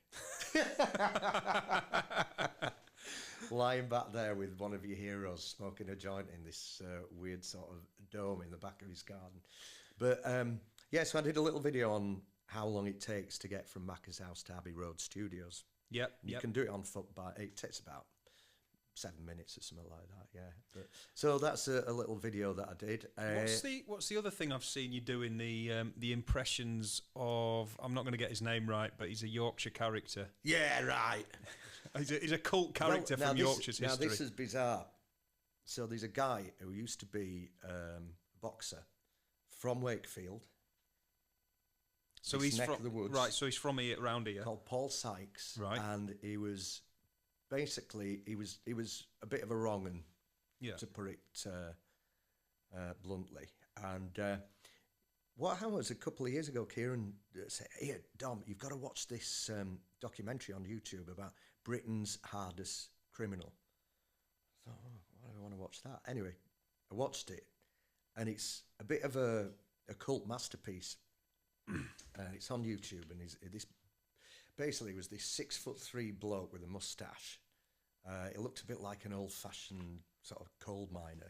Lying back there with one of your heroes smoking a joint in this weird sort of dome in the back of his garden. But so I did a little video on how long it takes to get from Macca's house to Abbey Road Studios. Yep. You can do it on foot, it takes about 7 minutes or something like that, yeah. But, so that's a little video that I did. What's the other thing I've seen you doing? The impressions of, I'm not going to get his name right, but he's a Yorkshire character. Yeah, right. he's a cult character from Yorkshire's history. Now this is bizarre. So there's a guy who used to be a boxer from Wakefield. So he's neck from of the woods, right. So he's from around here. Called Paul Sykes, right? And he was basically he was a bit of a wrong 'un, to put it bluntly. And what happened was a couple of years ago, Kieran said, "Here, Dom, you've got to watch this documentary on YouTube about Britain's hardest criminal." I thought, why do I want to watch that? Anyway, I watched it, and it's a bit of a cult masterpiece. It's on YouTube, and basically was this 6'3" bloke with a moustache. It looked a bit like an old-fashioned sort of coal miner,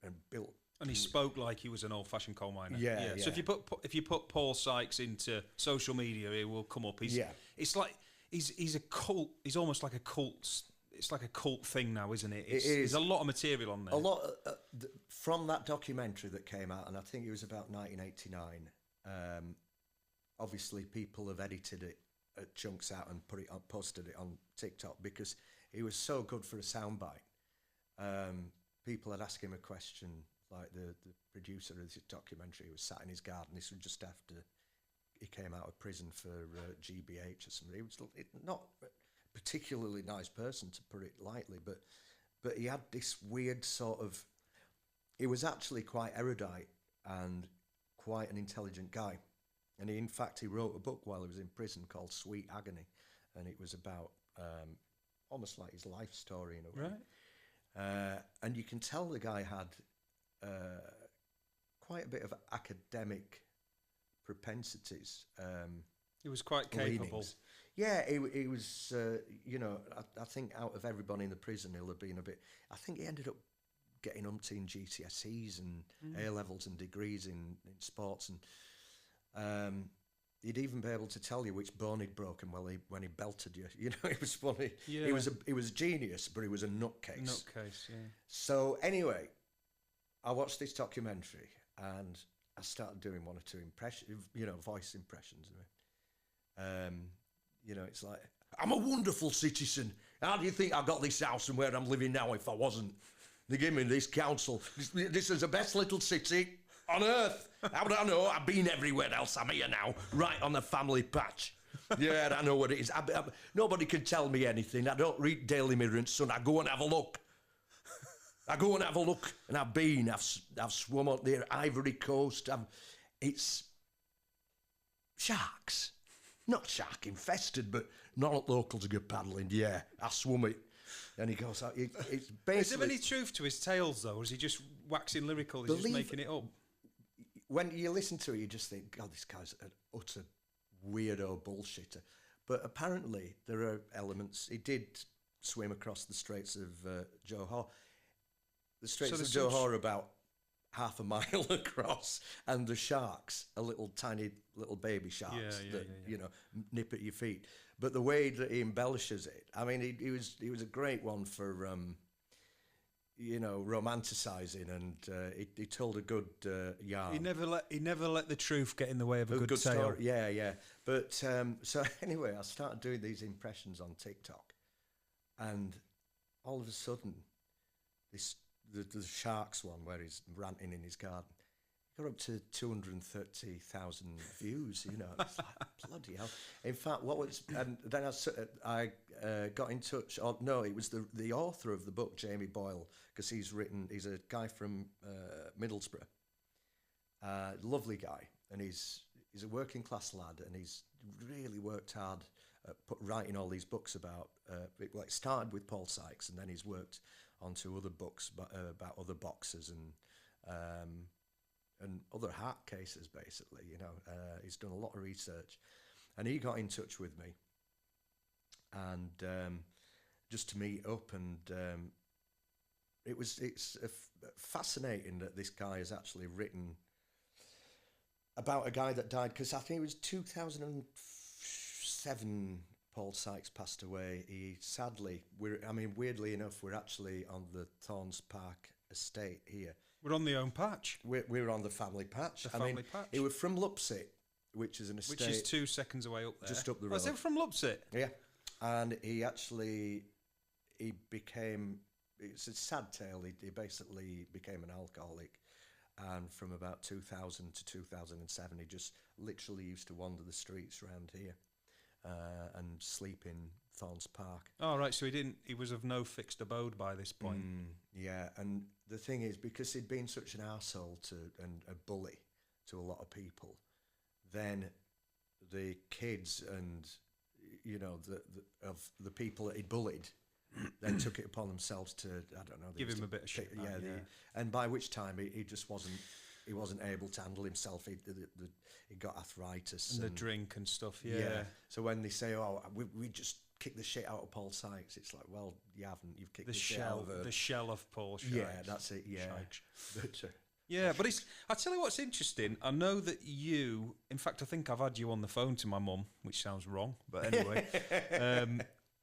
and built. And he spoke like he was an old-fashioned coal miner. Yeah. So if you put Paul Sykes into social media, he will come up. It's like he's a cult. He's almost like a cult. It's like a cult thing now, isn't it? It is. There's a lot of material on there. A lot from that documentary that came out, and I think it was about 1989. Obviously, people have edited it chunks out and posted it on TikTok because he was so good for a soundbite. People had asked him a question, like the producer of this documentary was sat in his garden. This was just after he came out of prison for GBH or something. He was not a particularly nice person, to put it lightly, but he had this weird sort of. He was actually quite erudite and quite an intelligent guy. And in fact, he wrote a book while he was in prison called Sweet Agony, and it was about almost like his life story in a way. Right. And you can tell the guy had quite a bit of academic propensities. He was quite capable. Leanings. Yeah, he was, I think out of everybody in the prison, he'll have been a bit. I think he ended up getting umpteen GCSEs and A-levels and degrees in sports, and he'd even be able to tell you which bone he'd broken when he belted you. You know, it was funny. Yeah. He was a genius, but he was a nutcase. Nutcase, yeah. So anyway, I watched this documentary and I started doing one or two voice impressions of it. You know, it's like, I'm a wonderful citizen. How do you think I got this house and where I'm living now if I wasn't? They give me this council. This is the best little city on earth. How would I know? I've been everywhere else. I'm here now, right on the family patch. Yeah, I know what it is. Nobody can tell me anything. I don't read Daily Mirror and Sun. I go and have a look. And I've swum on the Ivory Coast. It's sharks. Not shark infested, but not locals go paddling. Yeah, I swum it. And he goes, it's basically... Is there any truth to his tales, though? Or is he just waxing lyrical? He's just making it up? When you listen to it, you just think, God, this guy's an utter weirdo bullshitter. But apparently, there are elements... He did swim across the Straits of Johor. The Straits of Johor are about half a mile across, and the sharks are tiny little baby sharks that you know, nip at your feet. But the way that he embellishes it, I mean, he was a great one for you know, romanticising, and he told a good yarn. He never let the truth get in the way of a good tale. Story. Yeah. But so anyway, I started doing these impressions on TikTok, and all of a sudden, the sharks one where he's ranting in his garden got up to 230,000 views. You know, it's like, bloody hell. In fact, and then I got in touch. It was the author of the book, Jamie Boyle, because he's a guy from Middlesbrough, lovely guy, and he's a working class lad, and he's really worked hard at writing all these books about. It started with Paul Sykes, and then he's worked onto other books about other boxers and other heart cases, basically. You know, he's done a lot of research, and he got in touch with me, and just to meet up, and it's fascinating that this guy has actually written about a guy that died, because I think it was 2007. Paul Sykes passed away. He sadly, weirdly enough, we're actually on the Thorns Park estate here. We're on the own patch. We're on the family patch. Family patch. He was from Lupsit, which is an estate. Which is 2 seconds away up there. Just up the road. Was it from Lupsit? Yeah. And he became, it's a sad tale, he basically became an alcoholic. And from about 2000 to 2007, he just literally used to wander the streets around here. And sleep in Thorns Park. Oh, right, so he was of no fixed abode by this point. Yeah, and the thing is, because he'd been such an arsehole and a bully to a lot of people, then the kids and, you know, of the people that he bullied then took it upon themselves to, I don't know... Give him a bit of shit. And by which time he just wasn't... He wasn't able to handle himself. He got arthritis. And the drink and stuff, yeah. So when they say, we just kicked the shit out of Paul Sykes, it's like, well, you haven't. You've kicked the shit out of the shell of Paul Sykes. Yeah, that's it, yeah. But I tell you what's interesting. I know that you... In fact, I think I've had you on the phone to my mum, which sounds wrong, but anyway.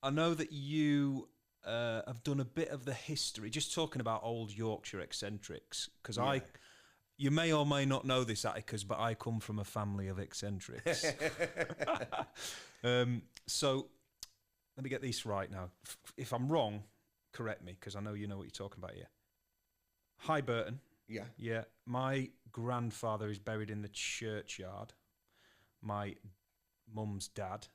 I know that you... have done a bit of the history, just talking about old Yorkshire eccentrics, because you may or may not know this, Atticus, but I come from a family of eccentrics. So let me get this right now. If I'm wrong, correct me, because I know you know what you're talking about here. Hi, Burton. Yeah. Yeah. My grandfather is buried in the churchyard. My mum's dad.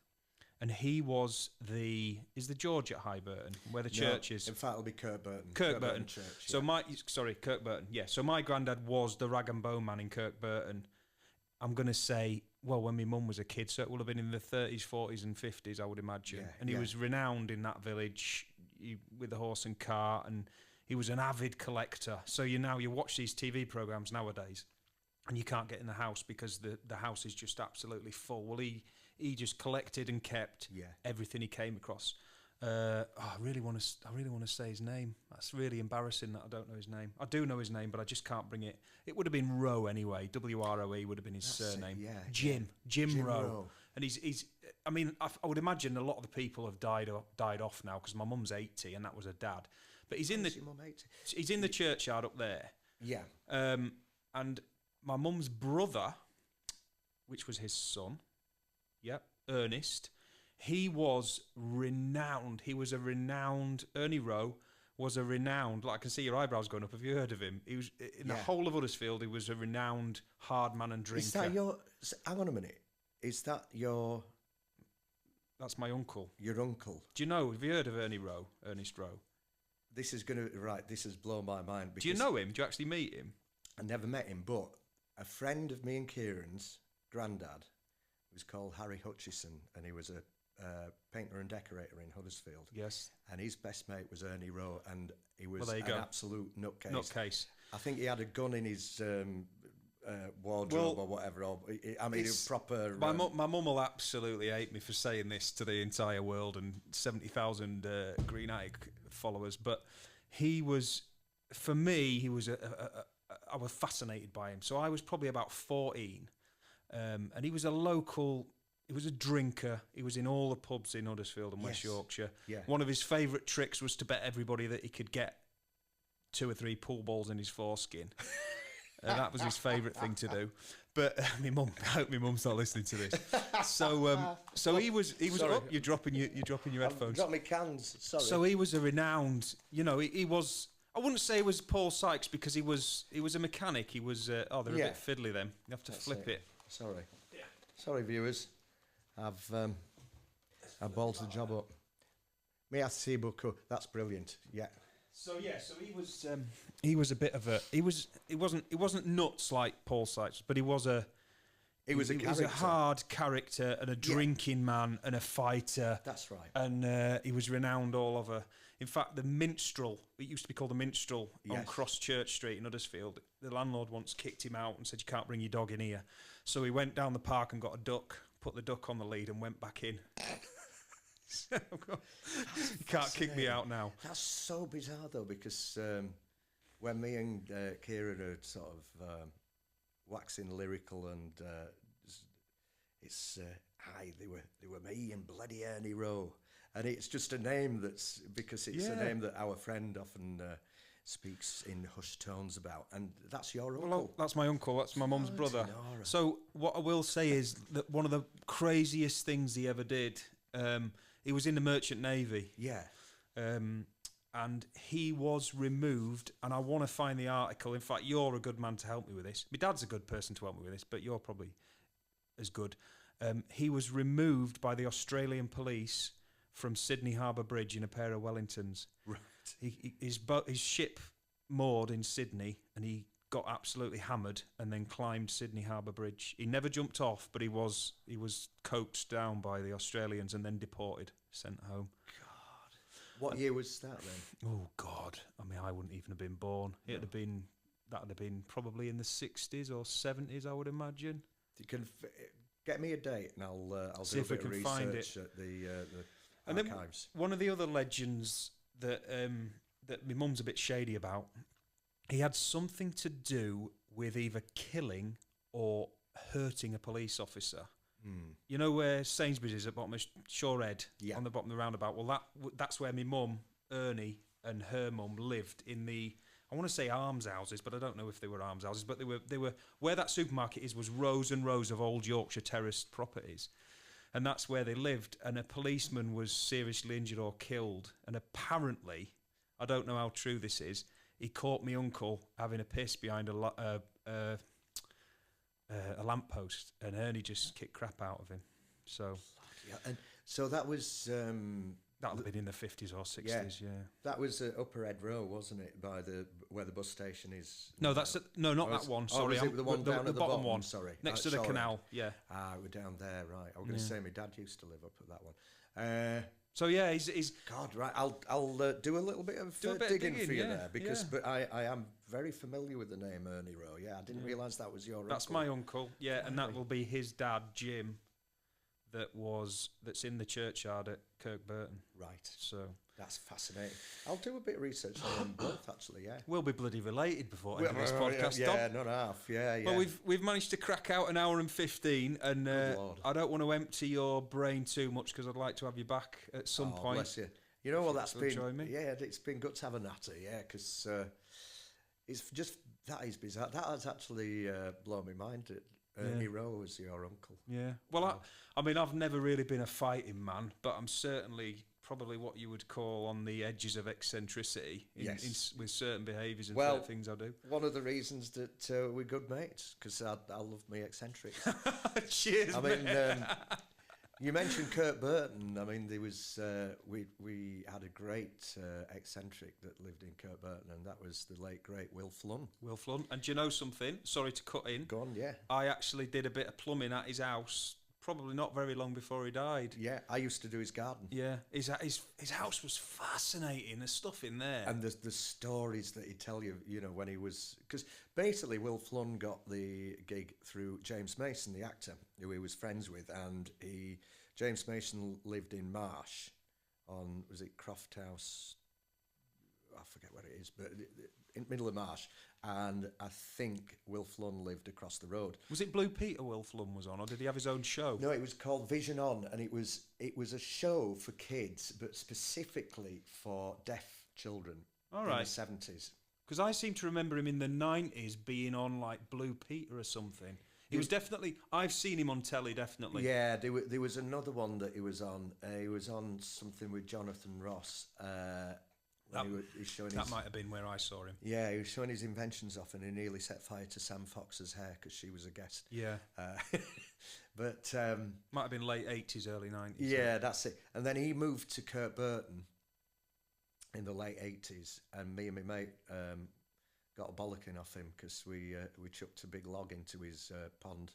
And he was is the George at Highburton, where the church is? In fact, it'll be Kirkburton. Kirkburton Church. So Kirkburton, yeah. So my granddad was the rag and bone man in Kirkburton. I'm going to say, well, when my mum was a kid, so it would have been in the 30s, 40s and 50s, I would imagine. Yeah, and he was renowned in that village with the horse and cart, and he was an avid collector. So you watch these TV programmes nowadays, and you can't get in the house because the house is just absolutely full. Well, he just collected and kept everything he came across. I really want to say his name. That's really embarrassing that I don't know his name. I do know his name, but I just can't bring it. It would have been Rowe anyway. WROE would have been his surname. Jim Rowe. And he's. I mean, I would imagine a lot of the people have died off now because my mum's 80 and that was her dad. But he's in the. Your mum 80? He's in the churchyard up there. Yeah. And my mum's brother, which was his son, Ernest. He was renowned. He was a renowned. Ernie Rowe was a renowned. Like I can see your eyebrows going up. Have you heard of him? He was in the whole of Huddersfield. He was a renowned hard man and drinker. Is that your? Hang on a minute. Is that your? That's my uncle. Your uncle. Do you know? Have you heard of Ernie Rowe? Ernest Rowe. This is This has blown my mind. Do you know him? Do you actually meet him? I never met him, but a friend of me and Kieran's granddad was called Harry Hutchison, and he was a painter and decorator in Huddersfield. Yes. And his best mate was Ernie Rowe, and he was an absolute nutcase. I think he had a gun in his wardrobe or whatever. I mean, a proper... My mum will absolutely hate me for saying this to the entire world and 70,000 Green Attic followers, but he was... For me, he was I was fascinated by him. So I was probably about 14, and he was a local... He was a drinker. He was in all the pubs in Huddersfield and West Yorkshire. Yeah. One of his favourite tricks was to bet everybody that he could get 2 or 3 pool balls in his foreskin. That was his favourite thing to do. But I hope my mum's not listening to this. So he was. Sorry. You're dropping your headphones. Drop my cans. Sorry. So he was a renowned. He was. I wouldn't say he was Paul Sykes because he was a mechanic. He was. They're a bit fiddly. Then you have to flip it. Sorry. Yeah. Sorry, viewers. I've balled the job up. Merci beaucoup. That's brilliant. Yeah. So he was a bit of a he wasn't nuts like Paul Sykes, but he was a hard character and a drinking man and a fighter. That's right. And he was renowned all over. In fact, the Minstrel, it used to be called the Minstrel on Cross Church Street in Huddersfield. The landlord once kicked him out and said, "You can't bring your dog in here." So he went down the park and got a duck, put the duck on the lead and went back in. You can't kick me out now. That's so bizarre though, because when me and Kieran are sort of waxing lyrical and they were me and bloody Ernie Rowe, and it's just a name that's because it's a name that our friend often speaks in hushed tones about, and that's your uncle. Well, that's my uncle. That's my mum's brother. So what I will say is that one of the craziest things he ever did. He was in the Merchant Navy. Yeah. And he was removed, and I want to find the article. In fact, you're a good man to help me with this. My dad's a good person to help me with this, but you're probably as good. He was removed by the Australian police from Sydney Harbour Bridge in a pair of Wellingtons. Right. His ship moored in Sydney, and he got absolutely hammered and then climbed Sydney Harbour Bridge. He never jumped off, but he was coaxed down by the Australians and then deported, sent home. God. What year was that then? Oh God. I mean, I wouldn't even have been born. That would have been probably in the 60s or 70s, I would imagine. You can get me a date and I'll see do if a bit we can of find research it. At the and archives. Then one of the other legends that my mum's a bit shady about, he had something to do with either killing or hurting a police officer. You know where Sainsbury's is at bottom of Shore Head, on the bottom of the roundabout? Well, that's where my mum, Ernie, and her mum lived in the, I want to say arms houses, but I don't know if they were arms houses, but they were where that supermarket is was rows and rows of old Yorkshire terraced properties. And that's where they lived. And a policeman was seriously injured or killed. And apparently, I don't know how true this is, he caught me uncle having a piss behind a lamppost, and Ernie just kicked crap out of him. So, and so that was that'll have been in the 50s or 60s. Yeah, that was Upper Head Row, wasn't it? By where the bus station is. No, that's not that one. Sorry, was it the one down at the bottom one. Sorry, next to the canal. Yeah. We're down there, right? I was going to say my dad used to live up at that one. So yeah, he's God, right. I'll do a little bit of digging for you there but I am very familiar with the name Ernie Rowe. Yeah, I didn't realise that was your. That's uncle. my uncle. Yeah, and that will be his dad, Jim, that's in the churchyard at Kirkburton. Right. So That's fascinating. I'll do a bit of research on them both, actually, yeah. we'll be bloody related before end of this podcast, Yeah, Dom. not half, yeah. Well, we've managed to crack out an hour and 15, and Good Lord. I don't want to empty your brain too much because I'd like to have you back at some point. Bless you. You know what, that's Thanks for been... joining me. Yeah, it's been good to have a natter, yeah, because it's just... That is bizarre. That has actually blown my mind. Ernie Rowe was your uncle. Yeah. Well, I mean, I've never really been a fighting man, but I'm certainly probably what you would call on the edges of eccentricity with certain behaviours and certain things I do. One of the reasons that we're good mates, because I love me eccentrics. Cheers, I mean, you mentioned Kirkburton. I mean, there was we had a great eccentric that lived in Kirkburton, and that was the late great Will Flunn. Will Flunn. And do you know something? Sorry to cut in. Go on, yeah. I actually did a bit of plumbing at his house, probably not very long before he died. Yeah, I used to do his garden. Yeah, his house was fascinating. There's stuff in there. And the stories that he'd tell you, you know, when he was... Because basically Will Flunn got the gig through James Mason, the actor, who he was friends with, and James Mason lived in Marsh on, was it Croft House? I forget where it is, but in the middle of Marsh. And I think Will Flunn lived across the road. Was it Blue Peter Will Flunn was on, or did he have his own show? No, it was called Vision On, and it was a show for kids, but specifically for deaf children in the 70s. Because I seem to remember him in the 90s being on like Blue Peter or something. He was definitely... I've seen him on telly, definitely. Yeah, there was another one that he was on. He was on something with Jonathan Ross. He's showing that might have been where I saw him. Yeah, he was showing his inventions off, and he nearly set fire to Sam Fox's hair because she was a guest. Yeah. But... might have been late 80s, early 90s. Yeah, that's it. And then he moved to Kirkburton in the late 80s, and me and my mate got a bollocking off him because we chucked a big log into his pond,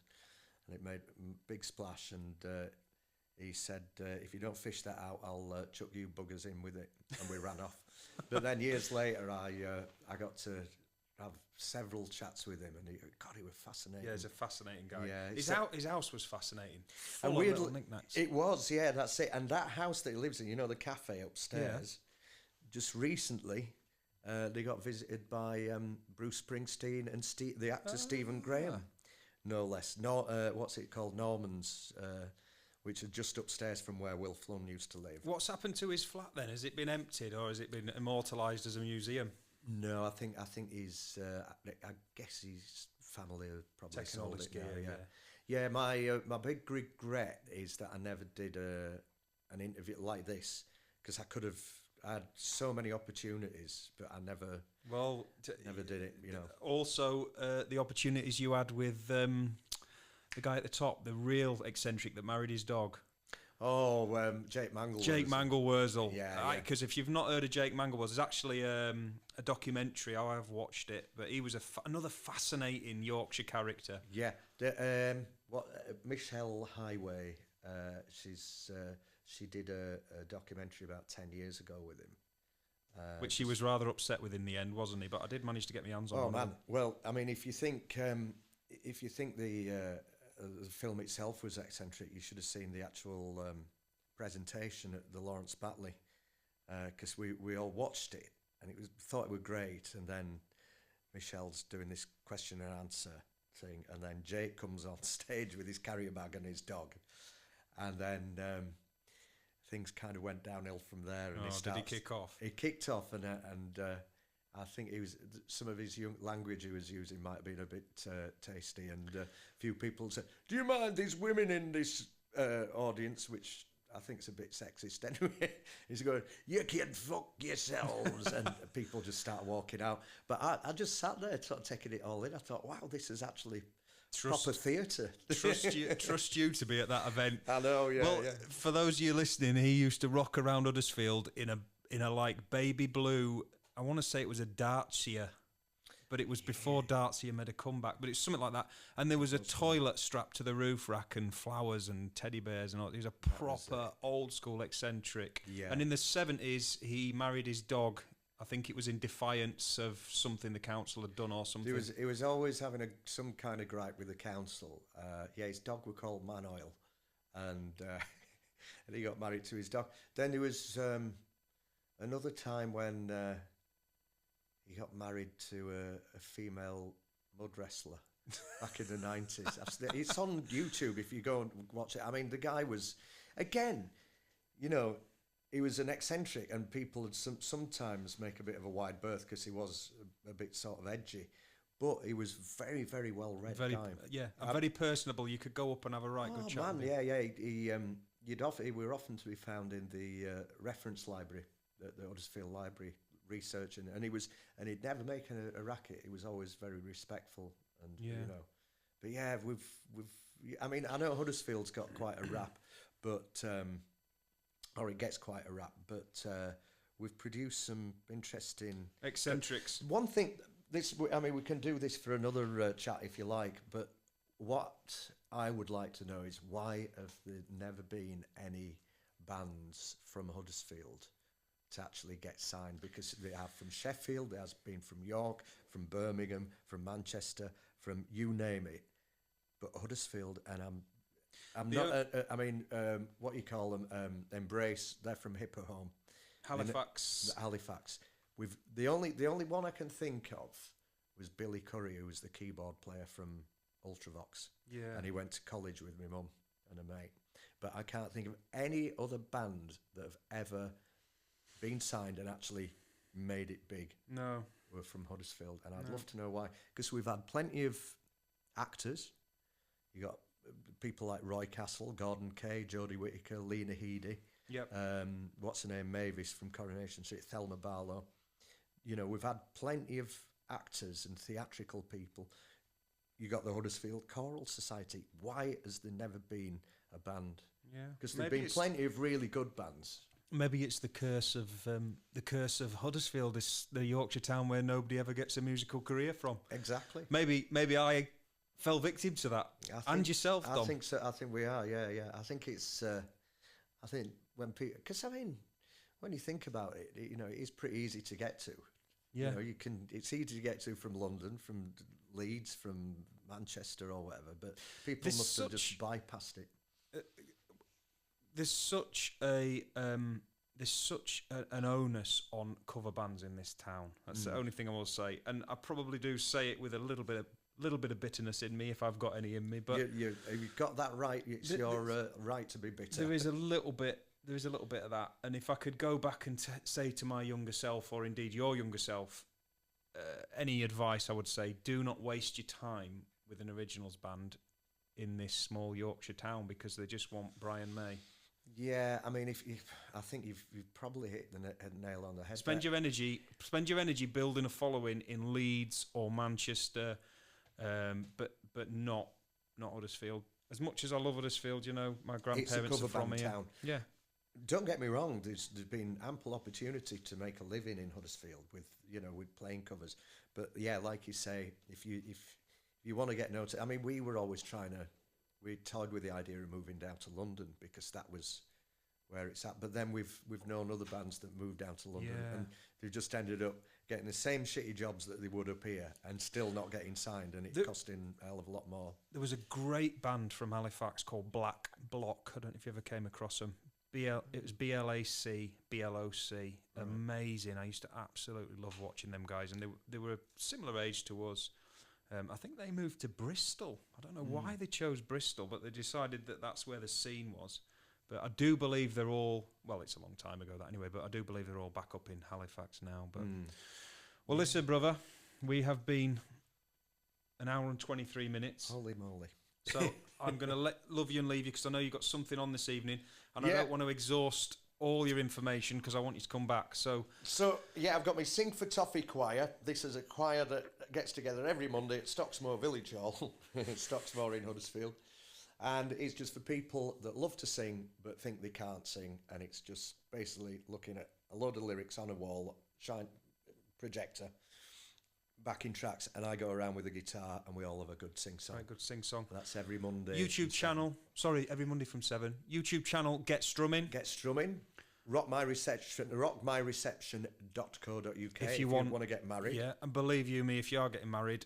and it made a big splash, and he said, if you don't fish that out, I'll chuck you buggers in with it, and we ran off. But then years later, I got to have several chats with him, and he was fascinating. Yeah, he's a fascinating guy. Yeah, his house was fascinating. And Full of little knickknacks. It was, yeah, that's it. And that house that he lives in, you know, the cafe upstairs, just recently, they got visited by Bruce Springsteen and the actor Stephen Graham, no less. What's it called? Norman's, which are just upstairs from where Will Flunn used to live. What's happened to his flat then? Has it been emptied or has it been immortalised as a museum? No, I think he's. I guess his family have probably taken all sold his it gear. now, yeah. My big regret is that I never did an interview like this, because I had so many opportunities, but I never did it. You know. Also, the opportunities you had with the guy at the top, the real eccentric that married his dog. Oh, Jake Mangleworth. Jake Mangleworth. Yeah. Because if you've not heard of Jake Mangleworth, there's actually a documentary. I have watched it, but he was another fascinating Yorkshire character. Yeah. Michelle Highway. She did a documentary about 10 years ago with him. Which he was rather upset with in the end, wasn't he? But I did manage to get my hands on. Oh man! Well, I mean, if you think the film itself was eccentric, you should have seen the actual presentation at the Lawrence Batley, because we all watched it and thought it was great, and then Michelle's doing this question and answer thing, and then Jake comes on stage with his carrier bag and his dog, and then things kind of went downhill from there. And did he kick off? He kicked off, and I think some of his language he was using might have been a bit tasty, and a few people said, "Do you mind these women in this audience?" Which I think is a bit sexist anyway. He's going, "You can fuck yourselves," and people just start walking out. But I just sat there sort of taking it all in. I thought, wow, this is actually proper theatre. Trust you to be at that event. I know, yeah. Well, for those of you listening, he used to rock around Huddersfield in a like baby blue. I want to say it was a Dacia, but it was before Dacia made a comeback. But it's something like that. And there was a toilet strapped to the roof rack and flowers and teddy bears and all. He was a proper old school eccentric. Yeah. And in the 70s, he married his dog. I think it was in defiance of something the council had done or something. He was always having some kind of gripe with the council. His dog were called Man Oil. and and he got married to his dog. Then there was another time when he got married to a female mud wrestler back in the 90s. It's on YouTube if you go and watch it. I mean, the guy was, again, you know, he was an eccentric, and people would sometimes make a bit of a wide berth because he was a bit sort of edgy. But he was very, very well read. Very, guy. yeah, and very personable. You could go up and have a right good chat. Man, with him. yeah. We were often to be found in the reference library, the Huddersfield Library, researching, and he'd never make a racket. He was always very respectful, and you know. But yeah, I mean, I know Huddersfield's got quite a rap, but or it gets quite a rap, but we've produced some interesting eccentrics. One thing. We can do this for another chat if you like, but what I would like to know is why have there never been any bands from Huddersfield to actually get signed? Because they are from Sheffield, there has been from York, from Birmingham, from Manchester, from you name it. But Huddersfield, and I'm not, what you call them, Embrace, they're from Hippo Home. Halifax. Halifax. The only one I can think of was Billy Curry, who was the keyboard player from Ultravox. Yeah. And he went to college with my mum and a mate. But I can't think of any other band that have ever been signed and actually made it big. No. Were from Huddersfield. And I'd love to know why. Because we've had plenty of actors. You got people like Roy Castle, Gordon Kay, Jodie Whittaker, Lena Headey. Yep. What's her name? Mavis from Coronation Street, Thelma Barlow. You know, we've had plenty of actors and theatrical people. You got the Huddersfield Choral Society. Why has there never been a band? Yeah, because there've been plenty of really good bands. Maybe it's the curse of Huddersfield, is the Yorkshire town where nobody ever gets a musical career from. Exactly. Maybe I fell victim to that. And yourself, Dom. I think so. I think we are. Yeah. I think it's. I think when people, because I mean, when you think about it, you know, it is pretty easy to get to. Yeah. You know, it's easy to get to from London, from Leeds, from Manchester or whatever, but people must have just bypassed it. There's such an onus on cover bands in this town. That's the only thing I will say, and I probably do say it with a little bit of bitterness in me, if I've got any in me. But you've got that right. It's your right to be bitter. There is a little bit of that, and if I could go back and say to my younger self, or indeed your younger self, any advice, I would say, do not waste your time with an originals band in this small Yorkshire town, because they just want Brian May. Yeah, I mean, I think you've probably hit the nail on the head. Spend your energy building a following in Leeds or Manchester, but not Huddersfield. As much as I love Huddersfield, you know, my grandparents are from here. Town. Yeah. Don't get me wrong. There's been ample opportunity to make a living in Huddersfield with playing covers. But yeah, like you say, if you want to get noticed, I mean, we were always we toyed with the idea of moving down to London because that was where it's at. But then we've known other bands that moved down to London and they've just ended up getting the same shitty jobs that they would up here and still not getting signed, and it costing a hell of a lot more. There was a great band from Halifax called Bloke. I don't know if you ever came across them. It was BLAC, BLOC. Amazing. I used to absolutely love watching them guys, and they were a similar age to us. I think they moved to Bristol. I don't know why they chose Bristol, but they decided that that's where the scene was. But I do believe they're all, well, it's a long time ago that anyway, but I do believe they're all back up in Halifax now. But well, listen, brother, we have been an hour and 23 minutes. Holy moly. So I'm going to love you and leave you, because I know you've got something on this evening, and I don't want to exhaust all your information because I want you to come back. So yeah, I've got my Sing for Toffee choir. This is a choir that gets together every Monday at Stocksmoor Village Hall, Stocksmoor in Huddersfield. And it's just for people that love to sing but think they can't sing, and it's just basically looking at a load of lyrics on a wall, projector, backing tracks, and I go around with a guitar and we all have a good sing-song. Right, good sing-song. That's every Monday. YouTube channel, every Monday from 7. YouTube channel, Get Strumming. Get Strumming. rockmyreception.co.uk if you want to get married. Yeah, and believe you me, if you are getting married,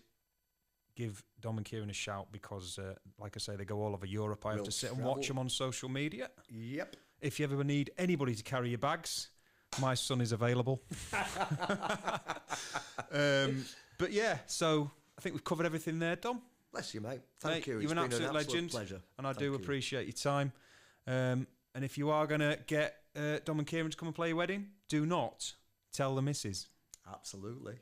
give Dom and Kieran a shout because, like I say, they go all over Europe. I have We'll to sit and travel. watch them on social media. Yep. If you ever need anybody to carry your bags, my son is available. But yeah, so I think we've covered everything there, Dom. Bless you, mate. Thank Mate, you. You're It's an been absolute legend. pleasure. And I Thank do you. appreciate your time. And if you are going to get Dom and Kieran to come and play your wedding, do not tell the missus. Absolutely.